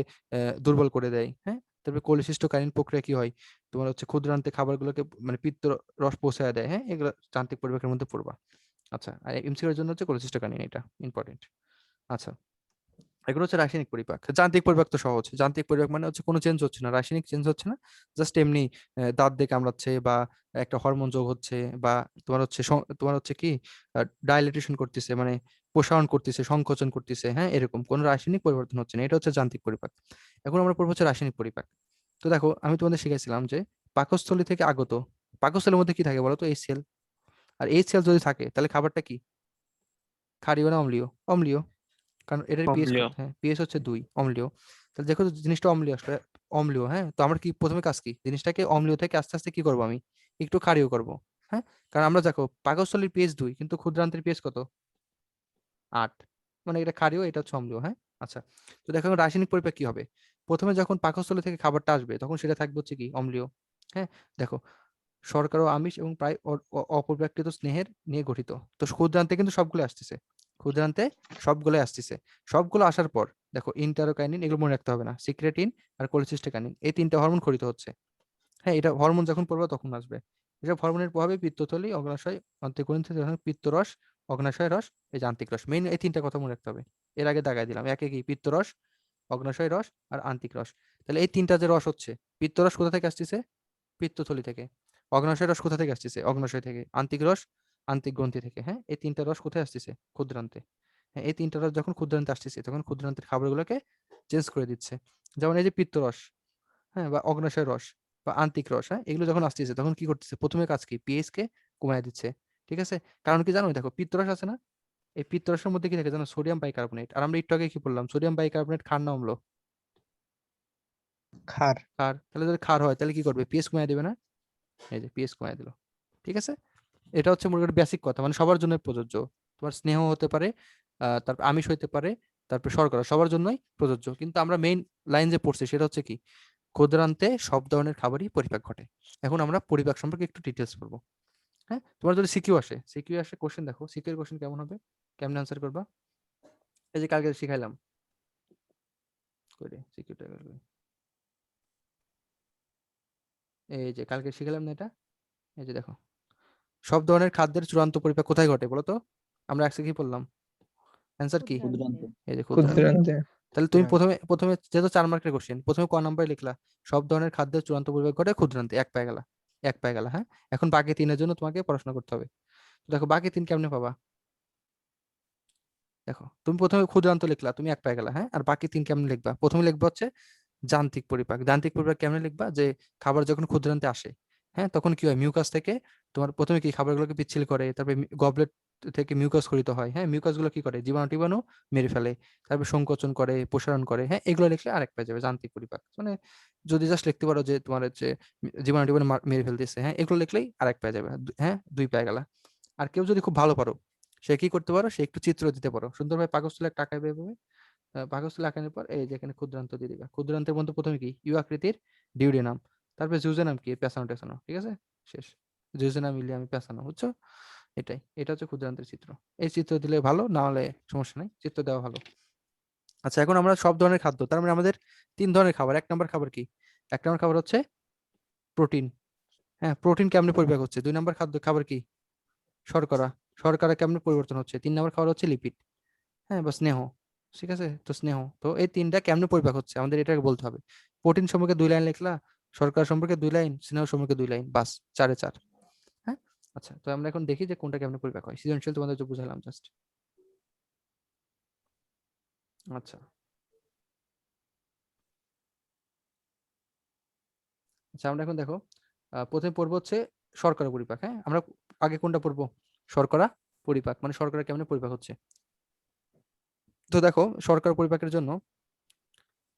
দুর্বল করে দেয়। হ্যাঁ, তারপরে কোলেসিস্টোকাইনিন প্রক্রিয়া কি হয়, তোমার হচ্ছে ক্ষুদ্রান্তে খাবারগুলোকে মানে পিত্ত রস পৌঁছায় দেয়। হ্যাঁ, এগুলো যান্ত্রিক পরিবেশের মধ্যে পড়বা। আচ্ছা, আর এমসিকিউ এর জন্য হচ্ছে কোলেসিস্টোকাইনিন, এটা ইম্পর্টেন্ট। আচ্ছা, এগুলো হচ্ছে রাসায়নিক পরিপাক। যান্ত্রিক পরিপাক তো সহজ, যান্ত্রিক পরিপাক মানে হচ্ছে কোনো চেঞ্জ হচ্ছে না, রাসায়নিক চেঞ্জ হচ্ছে না, জাস্ট এমনি দাঁত দিয়ে কামড়াচ্ছে, বা একটা হরমোন যোগ হচ্ছে, বা তোমার হচ্ছে তোমার হচ্ছে কি ডাইলেটেশন করতেছে, মানে প্রসারণ করতেছে, সংকোচন করতেছে। হ্যাঁ, এরকম কোনো রাসায়নিক পরিবর্তন হচ্ছে না, এটা হচ্ছে যান্ত্রিক পরিপাক। এখন আমরা পড়বো হচ্ছে রাসায়নিক পরিপাক। তো দেখো আমি তোমাদের শিখাইছিলাম যে পাকস্থলী থেকে আগত, পাকস্থলীর মধ্যে কি থাকে বলো তো, HCl। আর HCl যদি থাকে তাহলে খাবারটা কি, ক্ষারীয় না অম্লীয়? অম্লীয়, কারণ এটার পিএইচ অম্লীয়। কত, হ্যাঁ পিএইচ হচ্ছে 2, অম্লীয়। তাহলে দেখো তো জিনিসটা অম্লীয় আসলে, অম্লীয়। হ্যাঁ, তো আমার কি প্রথমে কাজ কি, জিনিসটাকে অম্লীয় থেকে আস্তে আস্তে কি করবো আমি, একটু ক্ষারীয় করব। হ্যাঁ, কারণ আমরা দেখো পাকস্থলীর পিএইচ 2 কিন্তু ক্ষুদ্রান্তের পিএইচ কত, 8, মানে এটা ক্ষারীয়, এটা হচ্ছে অম্লীয়। হ্যাঁ, আচ্ছা, তো দেখো এখন রাসায়নিক পরিপাক কি হবে, প্রথমে যখন পাকস্থলী থেকে খাবারটা আসবে তখন সেটা থাকবে হচ্ছে কি অম্লীয়। হ্যাঁ, দেখো শর্করা ও আমিষ এবং প্রায় অপরিবর্তিত স্নেহের নিয়ে গঠিত। তো ক্ষুদ্রান্তে কিন্তু সবগুলো আসতেছে, ক্ষুদ্রান্তে সবগুলো আসতেছে। সবগুলো আসার পর দেখো ইন্টারোকাইনিন, এগুলো মনে রাখতে হবে না, সিক্রেটিন আর কোলেসিস্টোকাইনিন, এই 3টে হরমোন খরিত হচ্ছে। হ্যাঁ, এটা হরমোন যখন পড়বে তখন আসবে। এসব হরমোনের প্রভাবে পিত্তথলি, অগ্নাশয়, অন্ত্রগ্রন্থি, পিত্তরস, অগ্নাশয় রস, এই যান্ত্রিক রস, মেইন এই 3টা কথা মনে রাখতে হবে। এর আগে দাগাই দিলাম, একে কি পিত্তরস, অগ্নাশয় রস আর আন্ত্রিক রস। তাহলে এই 3টা যে রস হচ্ছে, পিত্তরস কোথা থেকে আসতেছে, পিত্তথলি থেকে। অগ্নাশয় রস কোথা থেকে আসতেছে, অগ্নাশয় থেকে। আন্ত্রিক রস আন্ত্রিক গ্রন্থি থেকে। হ্যাঁ, এই 3টা রস কোথায় আসতেছে, ক্ষুদ্রান্তে। হ্যাঁ, এই 3টা রস যখন ক্ষুদ্রান্তে আসতেছে তখন ক্ষুদ্রান্তের খাবারগুলোকে চেঞ্জ করে দিচ্ছে। যেমন এই যে পিত্তরস, হ্যাঁ, বা অগ্নাশয় রস বা আন্ত্রিক রস, হ্যাঁ এগুলো যখন আসতেছে তখন কি করতেছে, প্রথমে কাজ কি, পিএইচ কে কমায় দিচ্ছে। ঠিক আছে, কারণ কি জানো, দেখো পিত্তরস আছে না, এই পিত্তরসের মধ্যে কি থাকে জানো, সোডিয়াম বাইকার্বনেট। আর আমরা একটু আগে কি বললাম, সোডিয়াম বাইকার্বনেট ক্ষার না অম্ল, ক্ষার। ক্ষার। তাহলে যদি ক্ষার হয় তাহলে কি করবে, পিএইচ কমায় দেবে না, এই যে পিএইচ কমায় দিল। ঠিক আছে, এটা হচ্ছে মনে করি বেসিক কথা, মানে সবার জন্য প্রযোজ্য। তোমার স্নেহ হতে পারে, তারপর আমিষ হতে পারে, তারপর শর্করা, সবার জন্যই প্রযোজ্য। কিন্তু আমরা মেইন লাইন যে পড়ছি সেটা হচ্ছে কি, ক্ষুদ্রান্তে সব ধরনের খাবারই পরিপাক ঘটে। এখন আমরা পরিপাক সম্পর্কে একটু ডিটেলস পড়বো। হ্যাঁ, তোমার যদি সিকিউ আসে কোশ্চেন, দেখো সিকিউ এর কোশ্চেন কেমন হবে, কেমন আনসার করবা। এই যে কালকে শিখাইলাম, করে সিকিউটা, এই যে কালকে শিখালাম না এটা, এই যে দেখো সব ধরনের খাদ্যের চূড়ান্ত পরিপাক কোথায় ঘটে বলো তো, আমরা একসাথে কি বললাম, অ্যান্সার কি, ক্ষুদ্রান্তে। এই যে ক্ষুদ্রান্তে। ক্ষুদ্রান্তে। তাহলে তুমি প্রথমে প্রথমে যেহেতু 4 মার্কের কোশ্চেন, প্রথমে ক নাম্বারে লিখলা, সব ধরনের খাদ্যের চূড়ান্ত পরিপাক ঘটে ক্ষুদ্রান্তে, এক পেয়ে গেলা, এক পেয়ে গেলা। হ্যাঁ, এখন বাকি 3-এর জন্য তোমাকে পড়াশোনা করতে হবে। তো দেখো বাকি 3 কেমনে পাবা, দেখো তুমি প্রথমে ক্ষুদ্রান্ত লিখলা, তুমি এক পেয়ে গেলা, হ্যাঁ। আর বাকি তিন কেমনে লিখবা? প্রথমে লিখবা হচ্ছে যান্ত্রিক পরিপাক। যান্ত্রিক পরিপাক কেমনে লিখবা? যে খাবার যখন ক্ষুদ্রান্তে আসে, হ্যাঁ, তখন কি হয়, মিউকাস থেকে তোমার প্রথমে কি খাবারগুলোকে পিচ্ছিল করে, তারপরে গবলেট থেকে মিউকাস খরিত হয়, হ্যাঁ, মিউকাস গুলো কি করে, জীবাণু টিবাণু মেরে ফেলে, তারপর সংকোচন করে, প্রসারণ করে, হ্যাঁ, এগুলো লিখলে আরেক পেয়ে যাবে যান্ত্রিক পরিপাক। মানে যদি জাস্ট লিখতে পারো যে তোমার হচ্ছে জীবাণু টিবাণু মেরে ফেলতেছে, হ্যাঁ, এগুলো লিখলেই আরেক পেয়ে যাবে, হ্যাঁ, দুই পেয়ে গেলা। আর কেউ যদি খুব ভালো পারো, সে কি করতে পারো, সে একটু চিত্র দিতে পারো সুন্দরভাবে, পাকস্থলী একটা আঁকায় এভাবে, পাকস্থলী আঁকানোর পর এই যে এখানে ক্ষুদ্রান্ত দিয়ে দিবা। ক্ষুদ্রান্তের মধ্যে প্রথমে কি ইউ আকৃতির ডিউডেনাম, তারপরে জুজেনাম কি পেছানো টেছানো, ঠিক আছে, শেষ। জুজেনাম ইলিয়াম পেছানো, বুঝছো? এটাই, এটা হচ্ছে ক্ষুদ্রান্তের চিত্র। এই চিত্র দিলে ভালো, না হলে সমস্যা নেই, চিত্র দেওয়া ভালো। আচ্ছা, এখন আমরা সব ধরনের খাদ্য, তার মানে আমাদের তিন ধরনের খাবার। এক নম্বর খাবার কি? এক নম্বর খাবার হচ্ছে প্রোটিন, হ্যাঁ, প্রোটিন কেমনে পরিপাক হচ্ছে। দুই নম্বর খাবার কি? শর্করা, শর্করা কেমনে পরিবর্তন হচ্ছে। তিন নম্বর খাবার হচ্ছে লিপিড, হ্যাঁ, বা স্নেহ, ঠিক আছে। তো স্নেহ, তো এই তিনটা কেমনে পরিপাক হচ্ছে আমাদের এটাকে বলতে হবে। প্রোটিন সম্পর্কে 2 লাইন লিখলা, শর্করা সম্পর্কে 2 লাইন, স্নেহ সম্পর্কে 2 লাইন, বাস, 4-এ 4। হ্যাঁ, আচ্ছা, তো আমরা এখন দেখি যে কোনটা কেমনে পরিপাক হয়। সৃজনশীল তোমাদের তো বুঝালাম জাস্ট। আচ্ছা, আচ্ছা, আমরা এখন দেখো প্রথমে পড়বো হচ্ছে শর্করা পরিপাক, হ্যাঁ। আমরা আগে কোনটা পড়বো? শর্করা পরিপাক, মানে শর্করা কেমনে পরিপাক হচ্ছে। তো দেখো, শর্করা পরিপাকের জন্য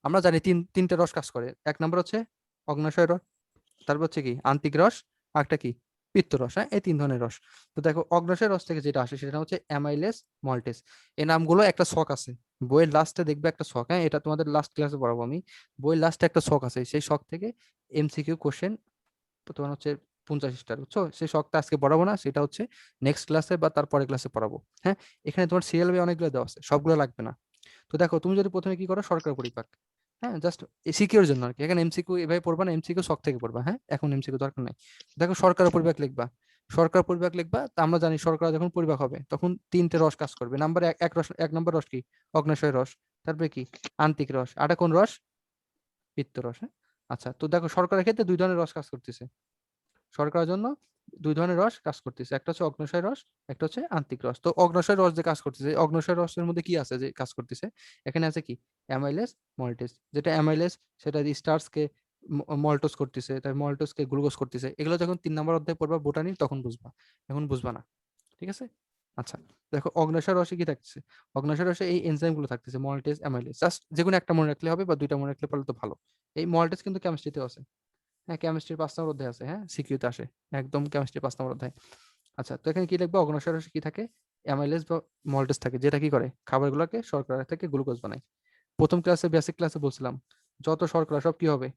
আমরা জানি তিনটা রস কাজ করে। এক নম্বর হচ্ছে অগ্ন্যাশয় রস, তারপর হচ্ছে কি আন্তিক রস, আরেকটা কি পিত্ত রস, হ্যাঁ, এই তিন ধরনের রস। তো দেখো, অগ্ন্যাশয় রস থেকে যেটা আসে সেটা হচ্ছে অ্যামাইলেস, মল্টেস। এই নামগুলো একটা ছক আছে বইয়ের লাস্টে, দেখবে একটা ছক, হ্যাঁ, এটা তোমাদের লাস্ট ক্লাসে পড়াবো আমি। বইয়ের লাস্টে একটা ছক আছে, সেই ছক থেকে এমসিকিউ কোশ্চেন তোমার হচ্ছে 50 স্টার, বুঝছো? সেই শখটা আজকে পড়াবো না, সেটা হচ্ছে নেক্সট ক্লাসে বা তারপরে ক্লাসে পড়াবো, হ্যাঁ। এখানে তোমার সিরিয়াল বাই অনেকগুলো দেওয়া আছে, সবগুলো লাগবে না। তো দেখো, তুমি যদি প্রথমে কি করো, শর্করা পরিপাক, হ্যাঁ, জাস্ট সিকিউর জন্য আর কি। এখানে এমসিকিউ এভাবে পড়বা না, এমসিকিউ শখ থেকে পড়বা, হ্যাঁ, এখন এমসিকিউ দরকার নাই। দেখো, শর্করা পরিপাক লিখবা, শর্করা পরিপাক লিখবা। তা আমরা জানি শর্করা যখন পরিপাক হবে তখন তিনটে রস কাজ করবে। নাম্বার এক রস, এক নম্বর রস কি অগ্ন্যাশয় রস, তারপরে কি আন্তিক রস, আটা কোন রস? পিত্ত রস, হ্যাঁ। আচ্ছা, তো দেখো শর্করার ক্ষেত্রে দুই ধরনের রস কাজ করতেছে। শর্করার জন্য দুই ধরনের রস কাজ করতেছে, একটা হচ্ছে অগ্ন্যাশয় রস, একটা হচ্ছে আন্তিক রস। তো অগ্ন্যাশয় রস যে কাজ করতেছে, অগ্ন্যাশয় রসের মধ্যে কি আছে যে কাজ করতেছে? এখানে আছে কি অ্যামাইলেস, মল্টেস। যেটা অ্যামাইলেস সেটা স্টার্চকে মল্টোজ করতেছে, তাই মল্টোজকে গ্লুকোজ করতেছে। এগুলো যখন 3 নম্বর অধ্যায় পড়বা বোটানি, তখন বুঝবা, এখন বুঝবা না, ঠিক আছে। আচ্ছা, দেখো অগ্ন্যাশয় রসে কি থাকতেছে? অগ্ন্যাশয় রসে এই এনজাইম গুলো থাকতেছে, মল্টেজ, অ্যামাইলেস। জাস্ট যে কোনো একটা মনে রাখলে হবে, বা দুইটা মনে রাখলে পারলে তো ভালো। এই মল্টেজ কিন্তু কেমিস্ট্রিতেও আছে, হ্যাঁ, কেমিস্ট্রির 5 নম্বর অধ্যায় আছে, হ্যাঁ, সিকিউতে আসে, একদম কেমিস্ট্রি 5 নম্বর অধ্যায়। আচ্ছা, তো এখানে কি লিখবো? অগ্ন্যাশয় রসে কি থাকে? অ্যামাইলেজ বা মল্টেজ থাকে, যেটা কি করে খাবারগুলোকে শর্করা থেকে গ্লুকোজ বানায়। প্রথম ক্লাসে, বেসিক ক্লাসে বলছিলাম, যত শর্করা সব কি হবে?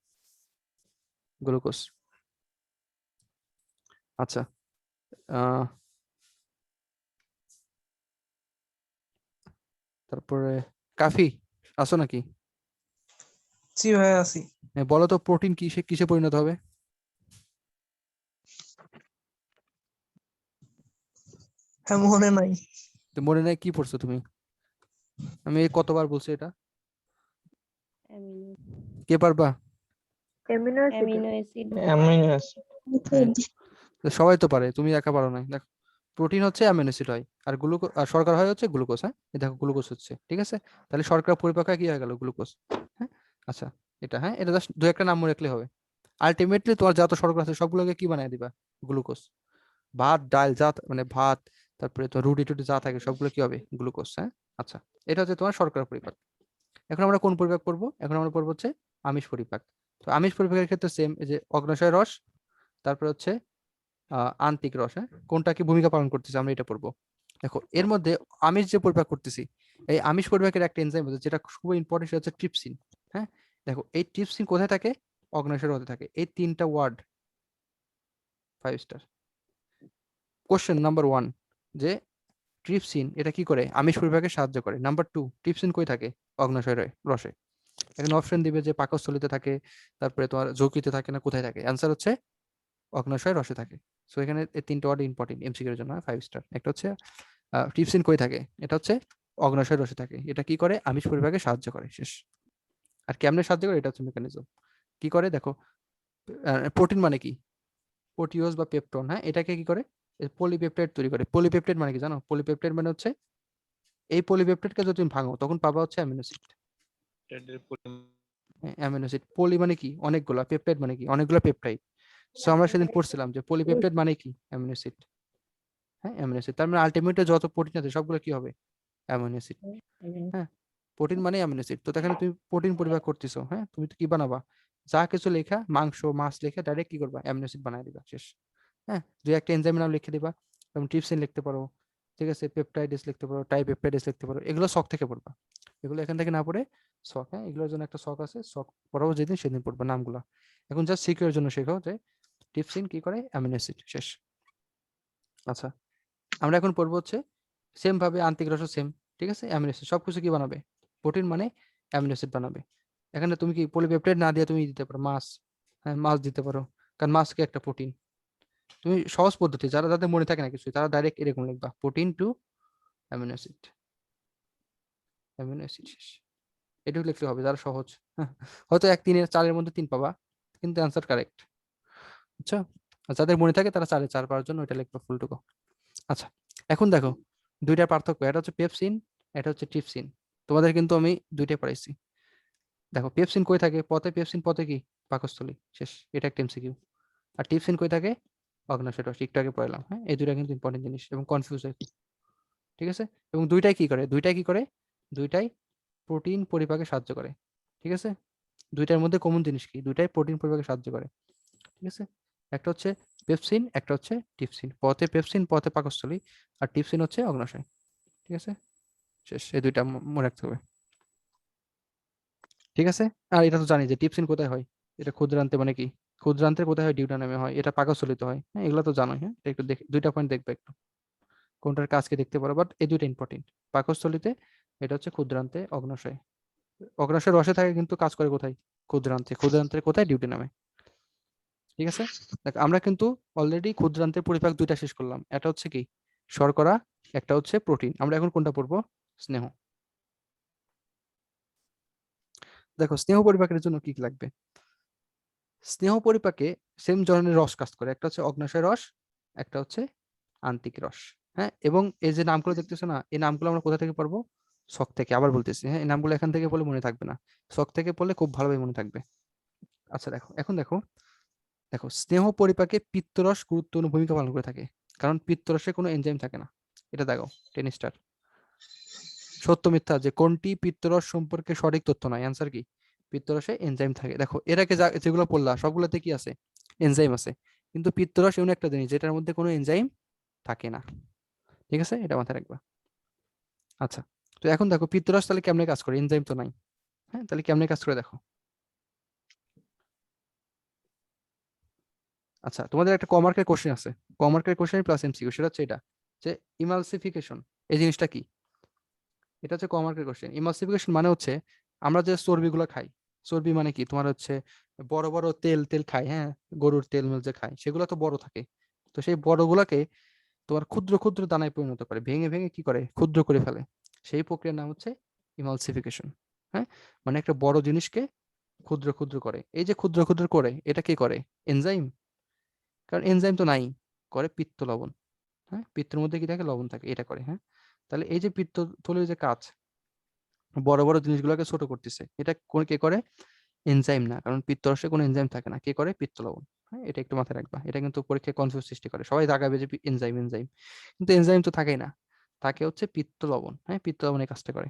গ্লুকোজ। আচ্ছা, আহ তারপরে কাফি আসো নাকি? জি ভাই আছি। বলো তো, প্রোটিন কিসে কিসে পরিণত হবে? হ্যাঁ, মনে নাই। তো মনে নাই, কি পড়ছো তুমি? আমি এই কতবার বলছি এটা, কে পারবা? Amino acid. Amino acid. Amino acid. হ্যাঁ, তো সবাই তো পারে, তুমি একা পারো নাই। দেখো, প্রোটিন হচ্ছে অ্যামিনো অ্যাসিড হয়, আর গ্লুকোজ আর শর্করা হয় হচ্ছে গ্লুকোজ, হ্যাঁ। এই দেখো গ্লুকোজ হচ্ছে, ঠিক আছে। তাহলে শর্করা পরিপাক হয় কি হয়ে গেল? গ্লুকোজ, হ্যাঁ। আচ্ছা, এটা, হ্যাঁ, এটা জাস্ট দু একটা নাম মনে রাখলে হবে। আলটিমেটলি তোমার যত শর্করা আছে সবগুলোকে কি বানায় দিবা? গ্লুকোজ। ভাত ডাল যা মানে ভাত, তারপরে তো রুটি টুটি যা থাকে সবগুলো কি হবে? গ্লুকোজ, হ্যাঁ। আচ্ছা, এটা হচ্ছে তোমার শর্করা পরিপাক। এখন আমরা কোন পরিপাক পড়বো? এখন আমরা পড়বো হচ্ছে আমিষ পরিপাক। তো আমিষ পরিপাকের ক্ষেত্রে সেম, এই যে অগ্ন্যাশয় রস, তারপরে হচ্ছে আন্তিক রস, হ্যাঁ, কোনটা কি ভূমিকা পালন করতেছে আমরা এটা পড়বো। দেখো, এর মধ্যে আমিষ যে পরিপাক করতেছি, এই আমিষ পরিপাকের একটা এনজাইম আছে যেটা খুব ইম্পর্টেন্ট, সেটা হচ্ছে ট্রিপসিন, হ্যাঁ। দেখো, এই ট্রিপসিন কোথায় থাকে? অগ্ন্যাশয় রসে থাকে। এই তিনটা ওয়ার্ড 5 স্টার। কোশ্চেন নাম্বার 1, যে ট্রিপসিন এটা কি করে? আমিষ পরিপাকে সাহায্য করে। নাম্বার 2, ট্রিপসিন কই থাকে? অগ্ন্যাশয় রসে। এখানে অপশন দিবে যে পাকস্থলীতে থাকে, তারপরে তোমার যকৃতে থাকে, না কোথায় থাকে? অ্যান্সার হচ্ছে অগ্ন্যাশয় রসে থাকে। সো এখানে এই তিনটা ওয়ার্ড ইম্পর্টেন্ট এমসিকিউ এর জন্য, 5 স্টার। একটা হচ্ছে ট্রিপসিন কই থাকে, এটা হচ্ছে অগ্ন্যাশয় রসে থাকে। এটা কি করে? আমিষ পরিপাকে সাহায্য করে, শেষ। আর কেমনে সাহায্য করে? এটা হচ্ছে মেকানিজম। কি করে দেখো, প্রোটিন মানে কি? প্রোটিওজ বা পেপটন, হ্যাঁ, এটাকে কি করে? পলিপেপটাইড তৈরি করে। পলিপেপটাইড মানে কি জানো? পলিপেপটাইড মানে হচ্ছে এই পলিপেপটাইডকে যদি তুমি ভাঙো তখন পাবা হচ্ছে অ্যামিনো অ্যাসিড। পেপটাইডের পরিমাণ অ্যামিনো অ্যাসিড, পলি মানে কি অনেকগুলা, পেপটাইড মানে কি অনেকগুলা পেপটাইড। সো আমরা সেদিন পড়ছিলাম যে পলিপেপটাইড মানে কি অ্যামিনো অ্যাসিড। হ্যাঁ, অ্যামিনো অ্যাসিড, তার মানে আলটিমেটলি যত প্রোটিন আছে সবগুলো কি হবে অ্যামিনো অ্যাসিড। হ্যাঁ, প্রোটিন মানে অ্যামিনো অ্যাসিড। তো এখানে তুমি প্রোটিন পরিপাক করতেছো, হ্যাঁ, তুমি তো কি বানাবা, যা কিছু লেখা মাংস মাছ লেখা ডাইরেক্ট কি করবা অ্যামিনো অ্যাসিড বানাই দিবা, শেষ। হ্যাঁ, দুই একটা এনজাইমের নাম লিখে দিবা, যেমন ট্রিপসিন লিখতে পারো, ঠিক আছে, পেপটাইডেস লিখতে পারো, টাইপেপটাইডেস লিখতে পারো, এগুলো শখ থেকে পড়বা, এগুলো এখান থেকে না পড়ে শখ। হ্যাঁ, এগুলোর জন্য একটা শখ আছে, শখ পড়াবো যেদিন সেদিন পড়বা নামগুলো। এখন জাস্ট সিকিউরের জন্য শেখো যে ট্রিপসিন কি করে অ্যামিনো অ্যাসিড, শেষ। আচ্ছা, আমরা এখন পড়বো হচ্ছে সেম ভাবে আন্তিক রসও সেম, ঠিক আছে, অ্যামিনো অ্যাসিড সবকিছু কি বানাবে, প্রোটিন মানে অ্যামিনো অ্যাসিড বানাবে। এখানে তুমি কি পলিপেপটাইড না দিয়ে তুমি দিতে পারো মাছ, হ্যাঁ মাছ দিতে পারো, কারণ মাছ কি একটা প্রোটিন। তুমি সহজ পদ্ধতি, যারা যাদের মনে থাকে না কিছু তারা ডাইরেক্ট এরকম লিখবা protein to amino acid, amino acid, শেষ। এটুকু লিখলে হবে যারা সহজ। হ্যাঁ, হয়তো 1 3 এর 4 এর মধ্যে 3 পাবা, কিন্তু অ্যান্সার কারেক্ট। আচ্ছা, আর যাদের মনে থাকে তারা 4 এ 4 পাওয়ার জন্য ওইটা লিখবা ফুলটুকু। আচ্ছা, এখন দেখো দুইটার পার্থক্য, এটা হচ্ছে পেপসিন, এটা হচ্ছে ট্রিপসিন। তোমাদের কিন্তু আমি দুইটাই পড়াইছি। দেখো পেপসিন কই থাকে পথে, পেপসিন পথে কি পাকস্থলী, শেষ, এটা একটা এমসিকিউ। আর ট্রিপসিন কই থাকে অগ্ন্যাশয় রস, একটু আগে পড়লাম। হ্যাঁ, এই দুইটা কিন্তু ইম্পর্টেন্ট জিনিস এবং কনফিউজ হয় খুব, ঠিক আছে। এবং দুইটাই কি করে, দুইটাই কি করে, দুইটাই প্রোটিন পরিপাকে সাহায্য করে, ঠিক আছে। দুইটার মধ্যে কমন জিনিস কি, দুইটাই প্রোটিন পরিপাকে সাহায্য করে, ঠিক আছে। একটা হচ্ছে পেপসিন, একটা হচ্ছে টিপসিন। পথে পেপসিন পথে পাকস্থলী, আর টিপসিন হচ্ছে অগ্ন্যাশয়, ঠিক আছে, শেষ। এই দুইটা মনে রাখতে হবে, ঠিক আছে। আর এটা তো জানি যে টিপসিন কোথায় হয়, এটা ক্ষুদ্রান্তে মানে কি, ক্ষুদ্রান্তের কোথায় হয়, ডিউটানামে হয়, এটা পাকস্থলীতে হয়। হ্যাঁ, এগুলো তো জানোই। হ্যাঁ, এটা একটু দেখে দুইটা পয়েন্ট দেখবে একটু, কোনটার কাজকে দেখতে পারো, বাট এই দুইটা ইম্পর্টেন্ট। পাকস্থলীতে, এটা হচ্ছে ক্ষুদ্রান্তে অগ্ন্যাশয়। অগ্ন্যাশয় রসে থাকে কিন্তু কাজ করে কোথায়, ক্ষুদ্রান্তে, ক্ষুদ্রান্তের কোথায় ডিউটানামে, ঠিক আছে। দেখ আমরা কিন্তু অলরেডি ক্ষুদ্রান্তের পরিপাক দুইটা শেষ করলাম, একটা হচ্ছে কি শর্করা, একটা হচ্ছে প্রোটিন। আমরা এখন কোনটা পড়বো, স্নেহ। দেখো স্নেহ পরিপাকের জন্য কি কি লাগবে, স্নেহ পরিপাকে সেম ধরনের রস কাজ করে, একটা হচ্ছে অগ্ন্যাশয় রস, একটা হচ্ছে আন্তিক রস। হ্যাঁ, এবং এই যে নামগুলো দেখতেছো না, এই নামগুলো আমরা কোথা থেকে পড়বো, শখ থেকে। আবার বলতেছি, হ্যাঁ, এই নামগুলো এখান থেকে পড়লে মনে থাকবে না, শখ থেকে পড়লে খুব ভালোভাবে মনে থাকবে। আচ্ছা দেখো, এখন দেখো, দেখো স্নেহ পরিপাকে পিত্তরস গুরুত্বপূর্ণ ভূমিকা পালন করে থাকে, কারণ পিত্তরসে কোনো এনজাইম থাকে না। এটা দেখো 10 স্টার। সত্য মিথ্যা যে কোনটি পিত্তরস সম্পর্কে সঠিক তথ্য নয়, অ্যান্সার কি, পিত্তরসে এনজাইম থাকে। দেখো এর আগে যেগুলো পড়লা সবগুলোতে কি আছে, এনজাইম আছে, কিন্তু পিত্তরস এমন একটা জিনিস যেটার মধ্যে কোনো এনজাইম থাকে না, ঠিক আছে, এটা মাথায় রাখবা। আচ্ছা, তো এখন দেখো পিত্তরস তাহলে কেমনে কাজ করে, এনজাইম তো নাই। হ্যাঁ, তাহলে কেমনে কাজ করে দেখো। আচ্ছা, তোমাদের একটা কমার্কের কোশ্চেন আছে, কমার্কের কোশ্চেন প্লাস এমসিকিউ, সেটা হচ্ছে এটা যে ইমালসিফিকেশন, এই জিনিসটা কি। এটা হচ্ছে কমার্কের কোশ্চেন। ইমালসিফিকেশন মানে হচ্ছে আমরা যে চর্বিগুলো খাই, চর্বি মানে কি তোমার হচ্ছে বড় বড় তেল তেল খাই, হ্যাঁ, গরুর তেল মেল যে খাই সেগুলো তো বড় থাকে। তো সেই বড়গুলাকে তোমার ক্ষুদ্র ক্ষুদ্র দানায় পরিণত করে, ভেঙে ভেঙে কি করে ক্ষুদ্র করে ফেলে, সেই প্রক্রিয়ার নাম হচ্ছে ইমালসিফিকেশন। হ্যাঁ, মানে একটা বড় জিনিসকে ক্ষুদ্র ক্ষুদ্র করে। এই যে ক্ষুদ্র ক্ষুদ্র করে এটা কে করে, এনজাইম। কারণ এনজাইম তো নাই, করে পিত্ত লবণ। হ্যাঁ, পিত্তের মধ্যে কি থাকে, লবণ থাকে, এটা করে। হ্যাঁ, তাহলে এই যে পিত্ত থলির যে কাজ, বড় বড় জিনিসগুলোকে ছোট করতেছে, এটা কে করে, এনজাইম না, কারণ পিত্তরসে কোনো এনজাইম থাকে না, কে করে, পিত্ত লবণ। হ্যাঁ, এটা একটু মাথায় রাখবা, এটা কিন্তু পরীক্ষায় কনফিউজ সৃষ্টি করে, সবাই দাগাবে যে এনজাইম এনজাইম, কিন্তু এনজাইম তো থাকেই না, থাকে হচ্ছে পিত্ত লবণ। হ্যাঁ, পিত্ত লবণ এই কাজটা করে।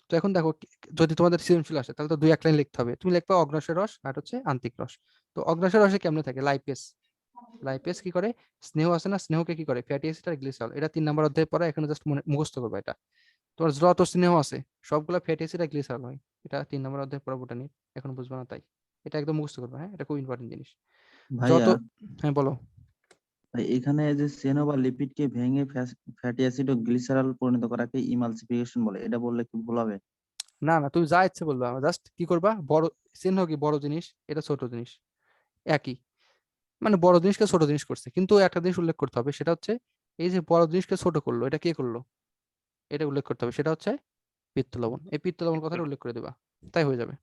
তো এখন দেখো যদি তোমাদের সৃজনশীল আসে তাহলে তো 2 1 লাইন লিখতে হবে, তুমি লিখবা অগ্ন্যাশয় রস আর হচ্ছে আন্তিক রস। তো অগ্ন্যাশয় রসে কেমনে থাকে, লাইপেস, লাইপেস কি করে, স্নেহ আছে না, স্নেহকে কি করে, ফ্যাটি অ্যাসিড আর গ্লিসারল। এটা 3 নম্বর অধ্যায়ে পড়া, এখানে জাস্ট মুখস্থ করবা এটা। তোমার যত স্নেহ আছে সবগুলা ফ্যাটি অ্যাসিড আর গ্লিসারল হয়, এটা 3 নম্বর অধ্যায়ে পড়া বোটানি, এখন বুঝবা না তাই, এটা একদম মুখস্থ করবা। হ্যাঁ, এটা খুব ইম্পর্টেন্ট জিনিস। যত, ভাইয়া, হ্যাঁ বলো। ভাই এখানে যে স্নেহ বা লিপিডকে ভেঙে ফ্যাটি অ্যাসিড ও গ্লিসারল পরিণত করাকে ইমালসিফিকেশন বলে, এটা বললে কি ভুল হবে? না না, তুমি যা ইচ্ছে বলবা, জাস্ট কি করবা, বড় চিহ্ন কি বড় জিনিস, এটা ছোট জিনিস, একই, মানে বড় জিনিসকে ছোট জিনিস করছে, কিন্তু একটা জিনিস উল্লেখ করতে হবে, সেটা হচ্ছে এই যে বড় জিনিসকে ছোট করলো এটা কে করলো, এটা উল্লেখ করতে হবে, সেটা হচ্ছে পিত্ত লবণ। এই পিত্ত লবণ কথাটা উল্লেখ করে দেবা, তাই হয়ে যাবে।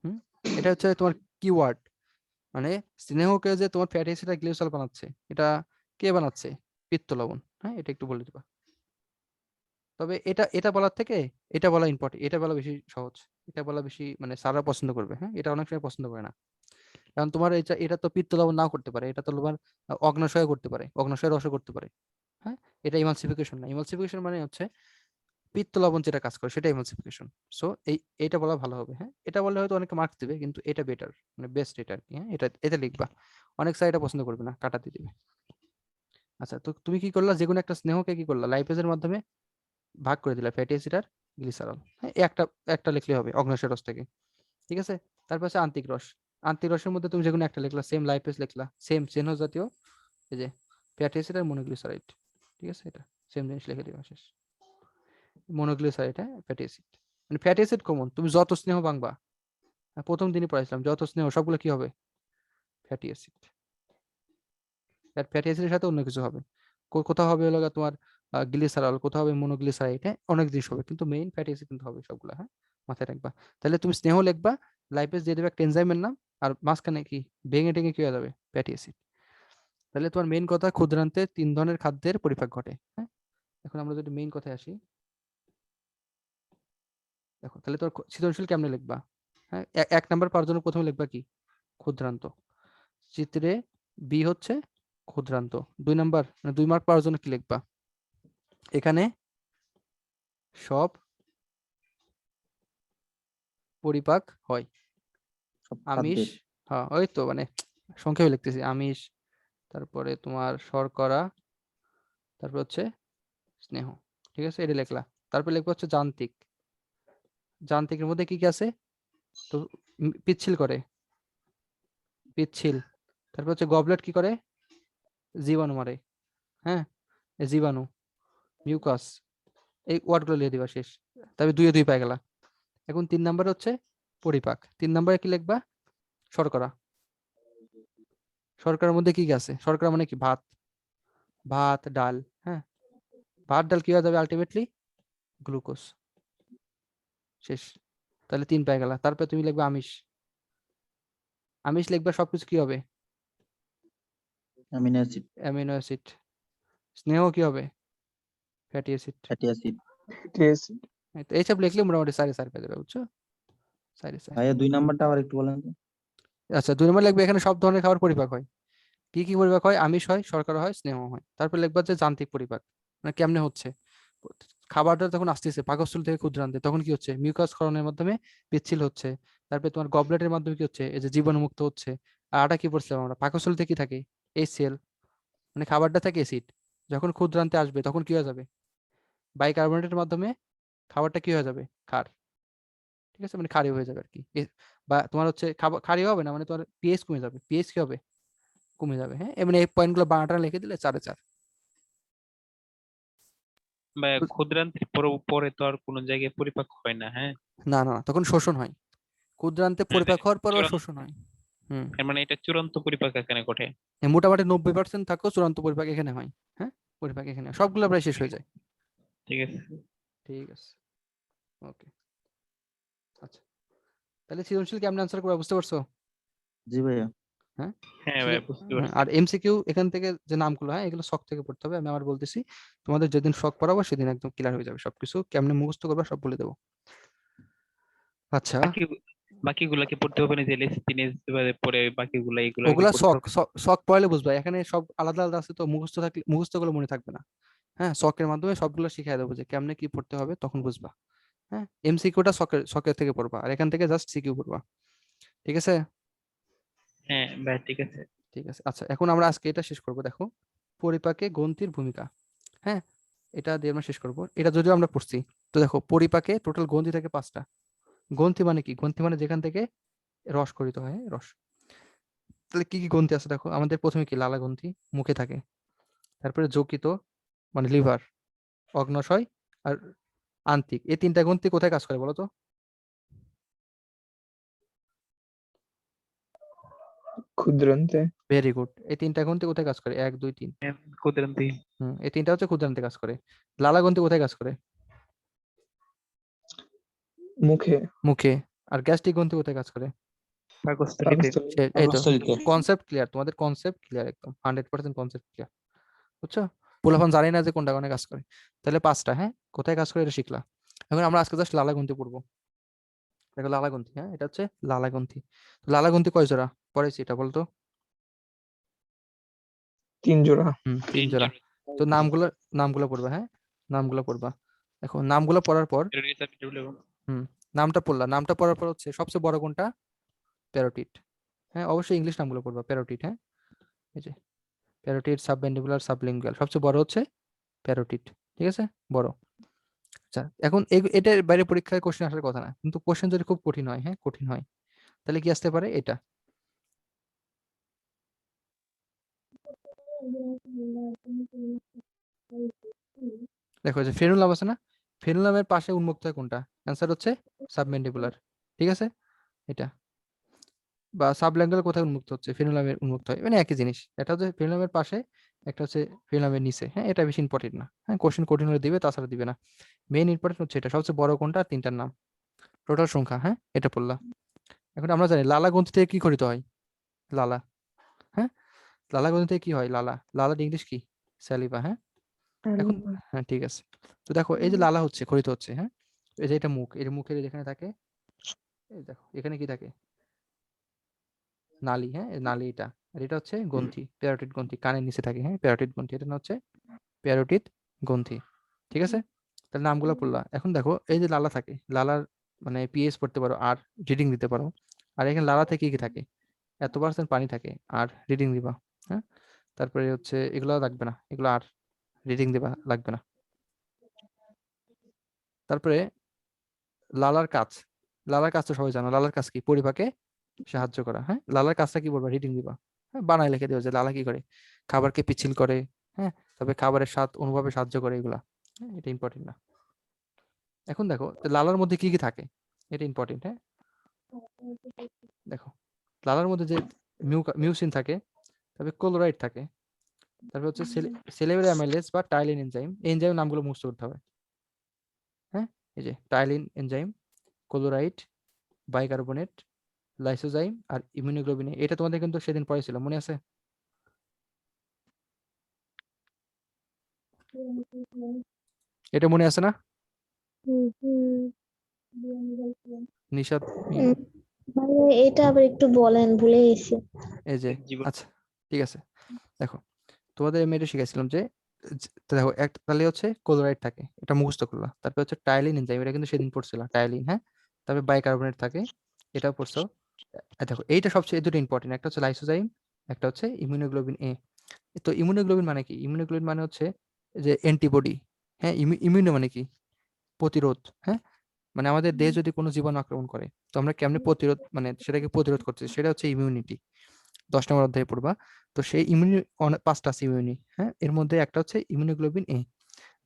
হুম, এটা হচ্ছে তোমার কিওয়ার্ড, মানে স্নেহকে যে তোমার ফ্যাটি অ্যাসিড আর গ্লিসারল বানাচ্ছে, এটা কে বানাচ্ছে, পিত্ত লবণ। হ্যাঁ, এটা একটু বলে দিবা। তবে এটা এটা বলার থেকে এটা বলা ইম্পর্টেন্ট, এটা বলা বেশি সহজ, এটা বলা বেশি মানে স্যাররা পছন্দ করবে। হ্যাঁ, এটা অনেক সময় পছন্দ করে না, কারণ তোমার এটা এটা তো পিত্ত লবণ নাও করতে পারে, এটা তো তোমার অগ্নাশয় করতে পারে, অগ্নাশয় রসও করতে পারে। হ্যাঁ, এটা ইমালসিফিকেশন না, ইমালসিফিকেশন মানে হচ্ছে পিত্ত লবণ যেটা কাজ করে সেটা ইমালসিফিকেশন। সো এইটা বলা ভালো হবে। হ্যাঁ, এটা বললে হয়তো অনেকে মার্কস দিবে, কিন্তু এটা বেটার, মানে বেস্ট এটা আর কি। হ্যাঁ, এটা এটা লিখবা, অনেক স্যার এটা পছন্দ করবে না, কাটা দিয়ে দিবে। আচ্ছা, তো তুমি কি করলা, যে কোনো একটা স্নেহকে কি করলা, লাইপেজের মাধ্যমে ভাগ করে দিলা ফ্যাটি অ্যাসিড আর গ্লিসারল। হ্যাঁ, এই একটা একটা লিখলে হবে অগ্নাশয় রস থেকে। ঠিক আছে, তারপর আছে আন্তিক রস। আন্তিক রসের মধ্যে তুমি যে কোনো একটা লিখলা, সেম লাইপেজ লিখলা, সেম চেনহ জাতীয় এই যে ফ্যাটি অ্যাসিড আর মনোগ্লিসারাইড। ঠিক আছে, এটা সেম জিনিস লিখে দিবা, শেষ। মনোগ্লিসারাইড, হ্যাঁ, ফ্যাটি অ্যাসিড, মানে ফ্যাটি অ্যাসিড কমন, তুমি যত স্নেহ ভাঙবা, প্রথম দিনই পড়াইছিলাম, যত স্নেহ সবগুলো কি হবে, ফ্যাটি অ্যাসিড। আর ফ্যাটি অ্যাসিডের সাথে অন্য কিছু হবে, কোথাও হবে হলো গিয়ে তোমার গ্লিসারল, কোথাও হবে মনোগ্লিসারাইড। হ্যাঁ, অনেক জিনিস হবে, কিন্তু মেইন ফ্যাটি অ্যাসিড কিন্তু হবে সবগুলো। হ্যাঁ, মাথায় রাখবা। তাহলে তুমি স্নেহ লিখবা, লাইপেজ দিয়ে দেবে একটা এনজাইমের নাম, আর মাঝখানে কি ভেঙে টেঙে কি হয়ে যাবে, ফ্যাটি অ্যাসিড। তাহলে তোমার মেইন কথা, ক্ষুদ্রান্তে 3 ধরনের খাদ্যের পরিপাক ঘটে। হ্যাঁ, এখন আমরা যদি মেইন কথায় আসি, দেখো তাহলে তোর সৃজনশীল কেমনে লিখবা। হ্যাঁ, 1 নাম্বার পাওয়ার জন্য প্রথমে লিখবা কি, ক্ষুদ্রান্ত। চিত্রে বি হচ্ছে ক্ষুদ্রান্ত। 2 নাম্বার মানে 2 মার্ক পাওয়ার জন্য কি লিখবা, এখানে সব পরিপাক হয়। সব আমিষ, খাদ্যের। হ্যাঁ ওই তো মানে সংক্ষেপে লিখতেছি, আমিষ, তারপরে তোমার শর্করা, তারপর হচ্ছে স্নেহ। ঠিক আছে, এটা লিখলা। তারপর লিখবো হচ্ছে যান্ত্রিক। যান্ত্রিকের মধ্যে কি কি আছে, তো পিচ্ছিল করে, পিচ্ছিল। তারপর হচ্ছে গবলেট কি করে, জীবাণু মারে। হ্যাঁ, এই জীবাণু, মিউকাস, এই ওয়ার্ডগুলো লিখে দিবা, শেষ। তবে 2 এ 2 পাই গেলা। এখন 3 নাম্বার হচ্ছে পরিপাক। 3 নাম্বারে কি লিখবা, শর্করা। শর্করার মধ্যে কি কি আছে, শর্করা মানে কি, ভাত, ভাত ডাল। হ্যাঁ, ভাত ডাল কি হয়ে যাবে আলটিমেটলি, গ্লুকোজ, শেষ। তাহলে 3 পেয়ে গেলা। তারপরে তুমি লিখবে আমিষ। আমিষ লিখবে সবকিছু কি হবে, অ্যামিনো অ্যাসিড, অ্যামিনো অ্যাসিড। স্নেহ কি হবে, ফ্যাটি অ্যাসিড। Fatty acid. তো এইসব লিখলে মোটামুটি সারি সার পেয়ে যাবে, বুঝছো, সারি সার। ভাইয়া 2 নাম্বারটা আবার একটু বলেন তো। আচ্ছা, 2 নম্বর লিখবে এখানে সব ধরনের খাবার পরিপাক হয়। কি কি পরিপাক হয়, আমিষ হয়, শর্করা হয়, স্নেহ হয়। তারপর লিখবা যে যান্ত্রিক পরিপাক, মানে কেমনে হচ্ছে, খাবারটা তখন আসতেছে পাকস্থলী থেকে ক্ষুদ্রান্তে, তখন কি হচ্ছে, মিউকাস ক্ষরণের মাধ্যমে পিচ্ছিল হচ্ছে। তারপরে তোমার গবলেটের মাধ্যমে কি হচ্ছে, এই যে জীবাণুমুক্ত হচ্ছে। আর আটা কি পড়ছিলাম আমরা, পাকস্থলীতে কি থাকে, HCl, মানে খাবারটা থাকে অ্যাসিড, যখন ক্ষুদ্রান্তে আসবে তখন কি হয়ে যাবে, বাইকার্বনেটের মাধ্যমে খাবারটা কি হয়ে যাবে, ক্ষার। ঠিক আছে, মানে ক্ষারীয় হয়ে যাবে আর কি। বা তোমার হচ্ছে খাবার ক্ষারীয় হবে না, মানে তোমার পিএইচ কমে যাবে, পিএইচ কি হবে, কমে যাবে। হ্যাঁ, মানে এই পয়েন্টগুলো বানাটা লিখে দিলে 4 এ 4। বা ক্ষুদ্রান্তের পরে তো আর কোনো জায়গায় পরিপাক হয় না, হ্যাঁ। না না না, তখন শোষণ হয়, ক্ষুদ্রান্তে পরিপাক হওয়ার পর আবার শোষণ হয়। হুম, এর মানে এটা চূড়ান্ত পরিপাক এখানে ঘটে। মোটামুটি 90% থাকলেও চূড়ান্ত পরিপাক এখানে হয়। হ্যাঁ, পরিপাক এখানে হয়। সবগুলো প্রায় শেষ হয়ে যায়। ঠিক আছে। ঠিক আছে, ওকে। আচ্ছা, তাহলে সৃজনশীল কেমন আনসার করবা, বুঝতে পারছো? জি ভাইয়া। হ্যাঁ, হ্যাঁ ভাই, বুঝতে পারছি। আর এমসিকিউ এখান থেকে যে নামগুলো, হ্যাঁ, এগুলো শখ থেকে পড়তে হবে। আমি আবার বলতেছি, তোমাদের যেদিন শখ পড়াবো সেদিন একদম ক্লিয়ার হয়ে যাবে, সবকিছু কেমনে মুখস্থ করবা সব বলে দেবো। আচ্ছা, বাকি বাকিগুলা কি পড়তে হবে না, যে লেসিনেস পরে বাকিগুলা এগুলা কি ওগুলা পড়তে শখ, হবে? শখ পড়লে বুঝবা, এখানে সব আলাদা আলাদা আছে, তো মুখস্থ থাকলে মুখস্থ গুলো মনে থাকবে না। হ্যাঁ, শখের মাধ্যমে সবগুলো শিখিয়ে দেবো যে কেমনে কি পড়তে হবে, তখন বুঝবা। হ্যাঁ, এমসিকিউটা শখের শখের থেকে পড়বা, আর এখান থেকে জাস্ট সিকিউ পড়বা। ঠিক আছে, হ্যাঁ ভাই, ঠিক আছে। ঠিক আছে। আচ্ছা, এখন আমরা আজকে এটা শেষ করব। দেখো, পরিপাকে গ্রন্থির ভূমিকা। হ্যাঁ, এটা দিয়ে আমরা শেষ করব, এটা যদিও আমরা পড়ছি। তো দেখো, পরিপাকে টোটাল গ্রন্থি থাকে 5টা। গ্রন্থি মানে কি, গ্রন্থি মানে যেখান থেকে রস খরিত হয়, হ্যাঁ, রস। তাহলে কি কি গ্রন্থি আছে দেখো, আমাদের প্রথমে কি, লালা গ্রন্থি মুখে থাকে। তারপরে যকৃত মানে লিভার, অগ্ন্যাশয়, আর আন্ত্রিক। এই 3টা গ্রন্থি কোথায় কাজ করে বলো তো? ক্ষুদ্রান্তে। Very good. এই 3টা গ্রন্থি কোথায় কাজ করে, 1 2 3। হ্যাঁ, ক্ষুদ্রান্তি। এই 3টা হচ্ছে ক্ষুদ্রান্তে কাজ করে। লালা গ্রন্থি কোথায় কাজ করে, মুখে। মুখে। আর গ্যাস্ট্রিক গ্রন্থি কোথায় কাজ করে, পাকস্থলীতে। পাকস্থলী। এই তো, পাকস্থলীতে। কনসেপ্ট ক্লিয়ার, তোমাদের কনসেপ্ট ক্লিয়ার, একদম 100% কনসেপ্ট ক্লিয়ার, বুঝছো? পোলাপান জানি না যে কোনটা কোনে কাজ করে। তাহলে 5টা, হ্যাঁ, কোথায় কাজ করে এটা শিখলা। এখন আমরা আজকে জাস্ট লালা গ্রন্থি পড়বো। দেখো লালা গ্রন্থি, হ্যাঁ, এটা হচ্ছে লালা গ্রন্থি। লালা গ্রন্থি কয় জোড়া পড়াইছি এটা বলতো? 3 জোড়া। 3 জোড়া। তো নামগুলো পড়বা, হ্যাঁ, নামগুলো পড়বা। দেখো নামগুলো পড়ার পর নামটা পড়লা, নামটা পড়ার পর হচ্ছে সবচেয়ে বড় কোনটা? প্যারোটিড। হ্যাঁ, অবশ্যই ইংলিশ নামগুলো পড়বা। প্যারোটিড, হ্যাঁ, এই যে প্যারোটিড, সাবম্যান্ডিবুলার, সাবলিঙ্গুয়াল, সবচেয়ে বড় হচ্ছে প্যারোটিড। ঠিক আছে, বড়। আচ্ছা, এখন এটার বাইরে পরীক্ষায় কোশ্চেন আসার কথা না, কিন্তু কোশ্চেন যদি খুব কঠিন হয়, হ্যাঁ, কঠিন হয়, তাহলে কি আসতে পারে? এটা দেখো, যে ফ্রেনুলাম আছে না, ফ্রেনুলামের পাশে উন্মুক্ত হয় কোনটা? অ্যান্সার হচ্ছে সাবম্যান্ডিবুলার। ঠিক আছে, এটা। বা সাবল্যাঙ্গুয়াল কোথায় উন্মুক্ত হচ্ছে? ফ্রেনুলামের উন্মুক্ত হয়, মানে একই জিনিস। এটা হচ্ছে ফ্রেনুলামের পাশে, একটা হচ্ছে ফ্রেনুলামের নিচে। হ্যাঁ, এটা বেশি ইম্পর্টেন্ট না। হ্যাঁ, কোশ্চেন কঠিন হলে দিবে, তাছাড়া দিবে না। মেইন ইম্পর্টেন্ট হচ্ছে এটা, সবচেয়ে বড় কোনটা, আর 3টার নাম, টোটাল সংখ্যা। হ্যাঁ, এটা পড়লা। এখন আমরা জানি লালা গ্রন্থি থেকে কি খরিত হয়? লালা, হ্যাঁ, লালা গ্রন্থি থেকে কি হয়? লালা, লালার ইংলিশ কি? স্যালিভা, হ্যাঁ। এখন হ্যাঁ, ঠিক আছে। তো দেখো এই যে লালা হচ্ছে, খরিত হচ্ছে, হ্যাঁ, এই যে এটা মুখ, এর মুখের যেখানে থাকে, এই দেখো এখানে কি থাকে? নালী, হ্যাঁ, এই নালী এটা। আর এটা হচ্ছে গ্রন্থি, প্যারোটিড গ্রন্থি, কানের নিচে থাকে, হ্যাঁ, প্যারোটিড গ্রন্থি। এটা না হচ্ছে প্যারোটিড গ্রন্থি। ঠিক আছে, তাহলে নামগুলো পড়লা। এখন দেখো এই যে লালা থাকে, লালার মানে পিএইচ পড়তে পারো, আর রিডিং দিতে পারো। আর এখানে লালা থেকে কি থাকে? এত পার্সেন্ট পানি থাকে, আর রিডিং দিবা। হ্যাঁ, তারপরে হচ্ছে এগুলো লাগবে না, এগুলো আর রিডিং দিবা লাগবে না। তারপরে লালার কাজ, লালার কাজ তো সবাই জানো। লালার কাজ কি? পরিপাকে সাহায্য করা। হ্যাঁ, লালার কাজটা কি বলবা? রিডিং দিবা। হ্যাঁ, বানায় লিখে দিও যে লালা কি করে, খাবারকে পিচ্ছিল করে, হ্যাঁ, তবে খাবারের স্বাদ অনুভবে সাহায্য করে, এগুলা। হ্যাঁ, এটা ইম্পর্টেন্ট না। এখন দেখো যে লালার মধ্যে কি কি থাকে, এটা ইম্পর্টেন্ট। হ্যাঁ, দেখো লালার মধ্যে যে মিউসিন থাকে, তবে ক্লোরাইড থাকে, তারপর হচ্ছে সেলেব্রাল অ্যামাইলেজ বা টাইলিন এনজাইম। এই এনজাইমের নামগুলো মুখস্থ করতে হবে। হ্যাঁ, এই যে ptyalin enzyme, chloride, bicarbonate, lysozyme, আর ইমিউনোগ্লোবিন। এটা তোমাদের কিন্তু সেদিন পড়েছিল, মনে আছে? এটা মনে আছে না নিশাদ? ভাইয়া এটা আবার একটু বলেন, ভুলে গেছি। এই যে, আচ্ছা, ঠিক আছে। দেখো তোমাদের আমি এটা শিখেছিলাম যে দেখো একটা তাহলে হচ্ছে ক্লোরাইড থাকে, এটা মুখস্থ করলা। তারপর হচ্ছে টাইলিন এনজাইম, এটা কিন্তু সেদিন পড়ছিলা, টাইলিন, হ্যাঁ। তারপরে বাইকার্বনেট থাকে, এটাও পড়ছো। দেখো এইটা সবচেয়ে, এই দুটো ইম্পর্টেন্ট, একটা হচ্ছে লাইসোজাইম, একটা হচ্ছে ইমিউনোগ্লোবিন এ। তো ইমিউনোগ্লোবিন মানে কি? ইমিউনোগ্লোবিন মানে হচ্ছে যে অ্যান্টিবডি। হ্যাঁ, ইমিউনো মানে কি? প্রতিরোধ। হ্যাঁ, মানে আমাদের দেহে যদি কোনো জীবাণু আক্রমণ করে, তো আমরা কেমনে প্রতিরোধ, মানে সেটাকে প্রতিরোধ করতেছি, সেটা হচ্ছে ইমিউনিটি। 10 নম্বর অধ্যায়ে পড়বা। তো সেই 5টা আছে ইমিউনি, হ্যাঁ, এর মধ্যে একটা হচ্ছে ইমিউনোগ্লোবিন এ,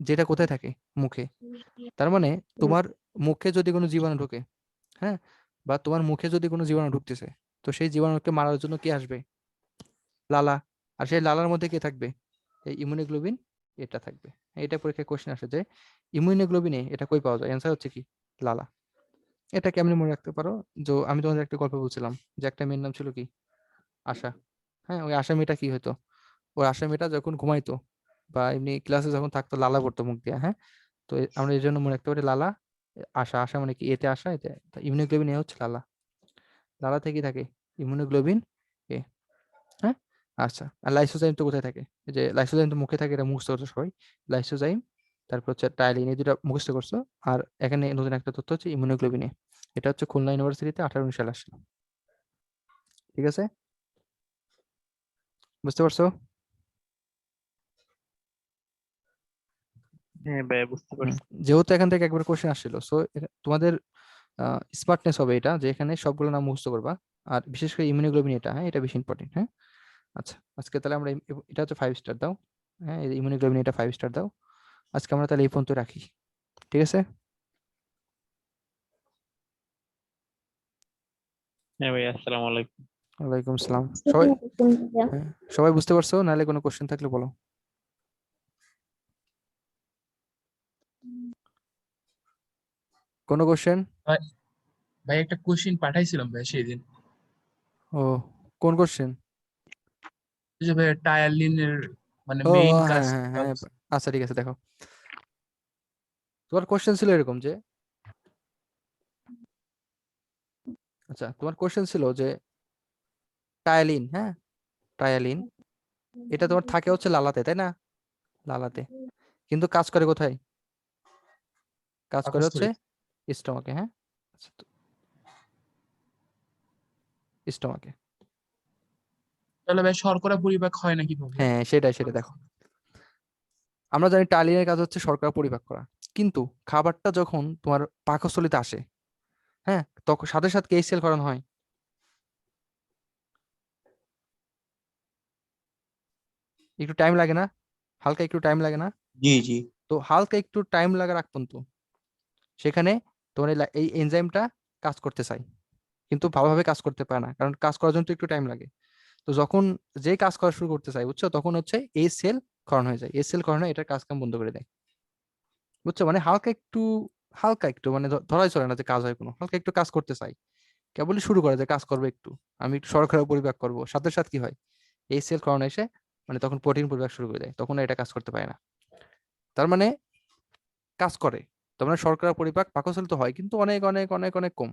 যেটা কোথায় থাকে? মুখে। তার মানে তোমার মুখে যদি কোনো জীবাণু ঢোকে, হ্যাঁ, বা তোমার মুখে যদি কোনো জীবাণু ঢুকতেছে, তো সেই জীবাণুকে মারার জন্য কি আসবে? লালা। আর সেই লালার মধ্যে কি থাকবে? এই ইমিউনোগ্লোবিন এটা থাকবে। এটা পরীক্ষায় কোশ্চেন আসে যে ইমিউনোগ্লোবিন এ এটা কই পাওয়া যায়? অ্যান্সার হচ্ছে কি? লালা। এটা কেমনে মনে রাখতে পারো? যে আমি তোমাদের একটা গল্প বলছিলাম যে একটা মেয়ের নাম ছিল কি? আশা। হ্যাঁ, ওই আশা মেয়েটা কি হতো? ওই আশা মেয়েটা যখন ঘুমাইতো বা এমনি ক্লাসে যখন থাকতো, লালা পড়তো মুখ দিয়ে। হ্যাঁ, তো আমরা এই জন্য মনে রাখতে পারি লালা, আশা। আশা মানে কি? এতে আশা, এতে ইমিউনোগ্লোবিন এ হচ্ছে লালা। লালা থেকে কি থাকে? ইমিউনোগ্লোবিন এ। হ্যাঁ, আচ্ছা। আর লাইসোজাইম তো কোথায় থাকে? এই যে লাইসোজাইম তো মুখে থাকে, এটা মুখস্থ করছো সবাই। লাইসোজাইম, তারপর হচ্ছে টাইলিন, এই দুটা মুখস্থ করছো। আর এখানে নতুন একটা তথ্য হচ্ছে ইমিউনোগ্লোবিন এ। এটা হচ্ছে খুলনা ইউনিভার্সিটিতে 18 সালে আসছিল। ঠিক আছে, বুঝতে পারছো? হ্যাঁ ভাই, বুঝতে পারছি। যেহেতু এখান থেকে একবার কোশ্চেন আসছিল, সো তোমাদের স্মার্টনেস হবে এটা, যে এখানে সবগুলো নাম মুখস্থ করবা। আর বিশেষ করে ইমিউনোগ্লোবিন এটা, হ্যাঁ, এটা বেশি ইম্পর্টেন্ট। হ্যাঁ, আচ্ছা, আজকে তাহলে আমরা এটা হচ্ছে 5 স্টার দাও। হ্যাঁ, এই ইমিউনোগ্লোবিন এটা 5 স্টার দাও। আজকে আমরা তাহলে এই পর্যন্ত রাখি। ঠিক আছে। হ্যাঁ ভাই, আসসালামু আলাইকুম। ওয়ালাইকুম আসসালাম। সবাই, হ্যাঁ, সবাই বুঝতে পারছো? নাহলে কোনো কোশ্চেন থাকলে বলো। কোনো কোশ্চেন? ভাই ভাই একটা কোশ্চিন পাঠাইছিলাম ভাই সেদিন, ও, কোন কোশ্চেন? যে ভাই টায়ালিনের মানে ও মেইন হ্যাঁ কাজ হ্যাঁ হ্যাঁ আচ্ছা ঠিক আছে, দেখো তোমার কোশ্চেন ছিল এরকম যে, আচ্ছা তোমার কোশ্চেন ছিল যে টায়ালিন, হ্যাঁ টায়ালিন, এটা তোমার থাকে হচ্ছে লালাতে, তাই না? লালাতে, কিন্তু কাজ করে কোথায়? কাজ করে হচ্ছে পাকস্থলী। স্টমাকে, হ্যাঁ স্টমাকে। তাহলে ভাই শর্করা পরিপাক হয় না কিভাবে? হ্যাঁ সেটাই দেখো, আমরা জানি টায়ালিনের কাজ হচ্ছে শর্করা পরিপাক করা, কিন্তু খাবারটা যখন তোমার পাকস্থলীতে আসে, হ্যাঁ তখন সাথে সাথে এই সেল করানো হয়, একটু টাইম লাগে না? হালকা একটু টাইম লাগে না? জি জি। তো হালকা একটু টাইম লাগার আগ পর্যন্ত সেখানে তোমার এই এনজাইমটা কাজ করতে চাই, কিন্তু ভালোভাবে কাজ করতে পারে না, কারণ কাজ করার জন্য তো একটু টাইম লাগে। তো যখন যে কাজ করা শুরু করতে চাই, বুঝছো, তখন হচ্ছে এই সেল ক্ষরণ হয়ে যায়, এই সেল ক্ষরণ হয়ে এটার কাজ কাম বন্ধ করে দেয়, বুঝছো? মানে হালকা একটু মানে ধরাই চলে না যে কাজ হয়, কোনো হালকা একটু কাজ করতে চাই, কেবলই শুরু করে যে কাজ করবে একটু, আমি একটু শর্করা পরিপাক করবো, সাথে সাথে কি হয়, এই সেল ক্ষরণ এসে মানে তখন প্রোটিন পরিপাক শুরু করে দেয়, তখন আর এটা কাজ করতে পারে না। তার মানে কাজ করে, তার মানে শর্করা পরিপাক পাকস্থলিত হয়, কিন্তু অনেক অনেক অনেক অনেক কম,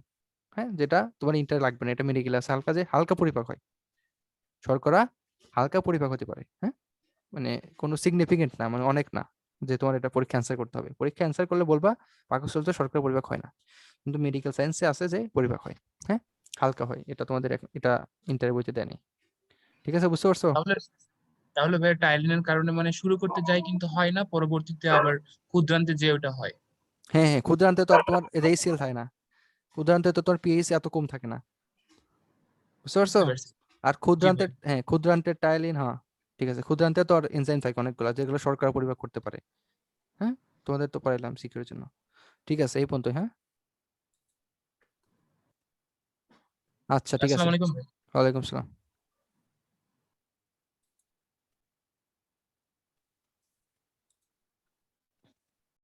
হ্যাঁ, যেটা তোমার ইন্টার লাগবে না, এটা মেডিকেল আছে, হালকা পরিপাক হয় শর্করা, হালকা পরিপাক হতে পারে, হ্যাঁ, মানে কোনো সিগনিফিকেন্ট না, মানে অনেক না, যে তোমার এটা পরীক্ষা অ্যান্সার করতে হবে, পরীক্ষা অ্যান্সার করলে বলবা পাকস্থলিত শর্করা পরিপাক হয় না, কিন্তু মেডিকেল সায়েন্সে আছে যে পরিপাক হয়, হ্যাঁ, হালকা হয়, এটা তোমাদের এটা ইন্টারের বইতে দেয়নি। ঠিক আছে, বুঝতে পারছো? তাহলে তাহলে ভাই টাইলিনের কারণে মানে শুরু করতে যাই কিন্তু হয় না, পরবর্তীতে আবার ক্ষুদ্রান্তে যে ওটা হয়। হ্যাঁ হ্যাঁ, ক্ষুদ্রান্তে তো আর তোমার রেসিয়াল থাকে না, ক্ষুদ্রান্তে তো তোমার পিএইচ এত কম থাকে না, বুঝতে পারছো? বুঝতে পারছি। আর জি ভাই। ক্ষুদ্রান্তের টাইলিন, হ্যাঁ ঠিক আছে, ক্ষুদ্রান্তে তো আর এনজাইম থাকে অনেকগুলো যেগুলো শর্করা পরিপাক করতে পারে, হ্যাঁ, তোমাদের তো পড়াইলাম সিকিউরির জন্য। ঠিক আছে, এই পর্যন্ত, হ্যাঁ, আচ্ছা ঠিক আছে, আসসালামু আলাইকুম ভাই। ওয়ালাইকুম আসসালাম।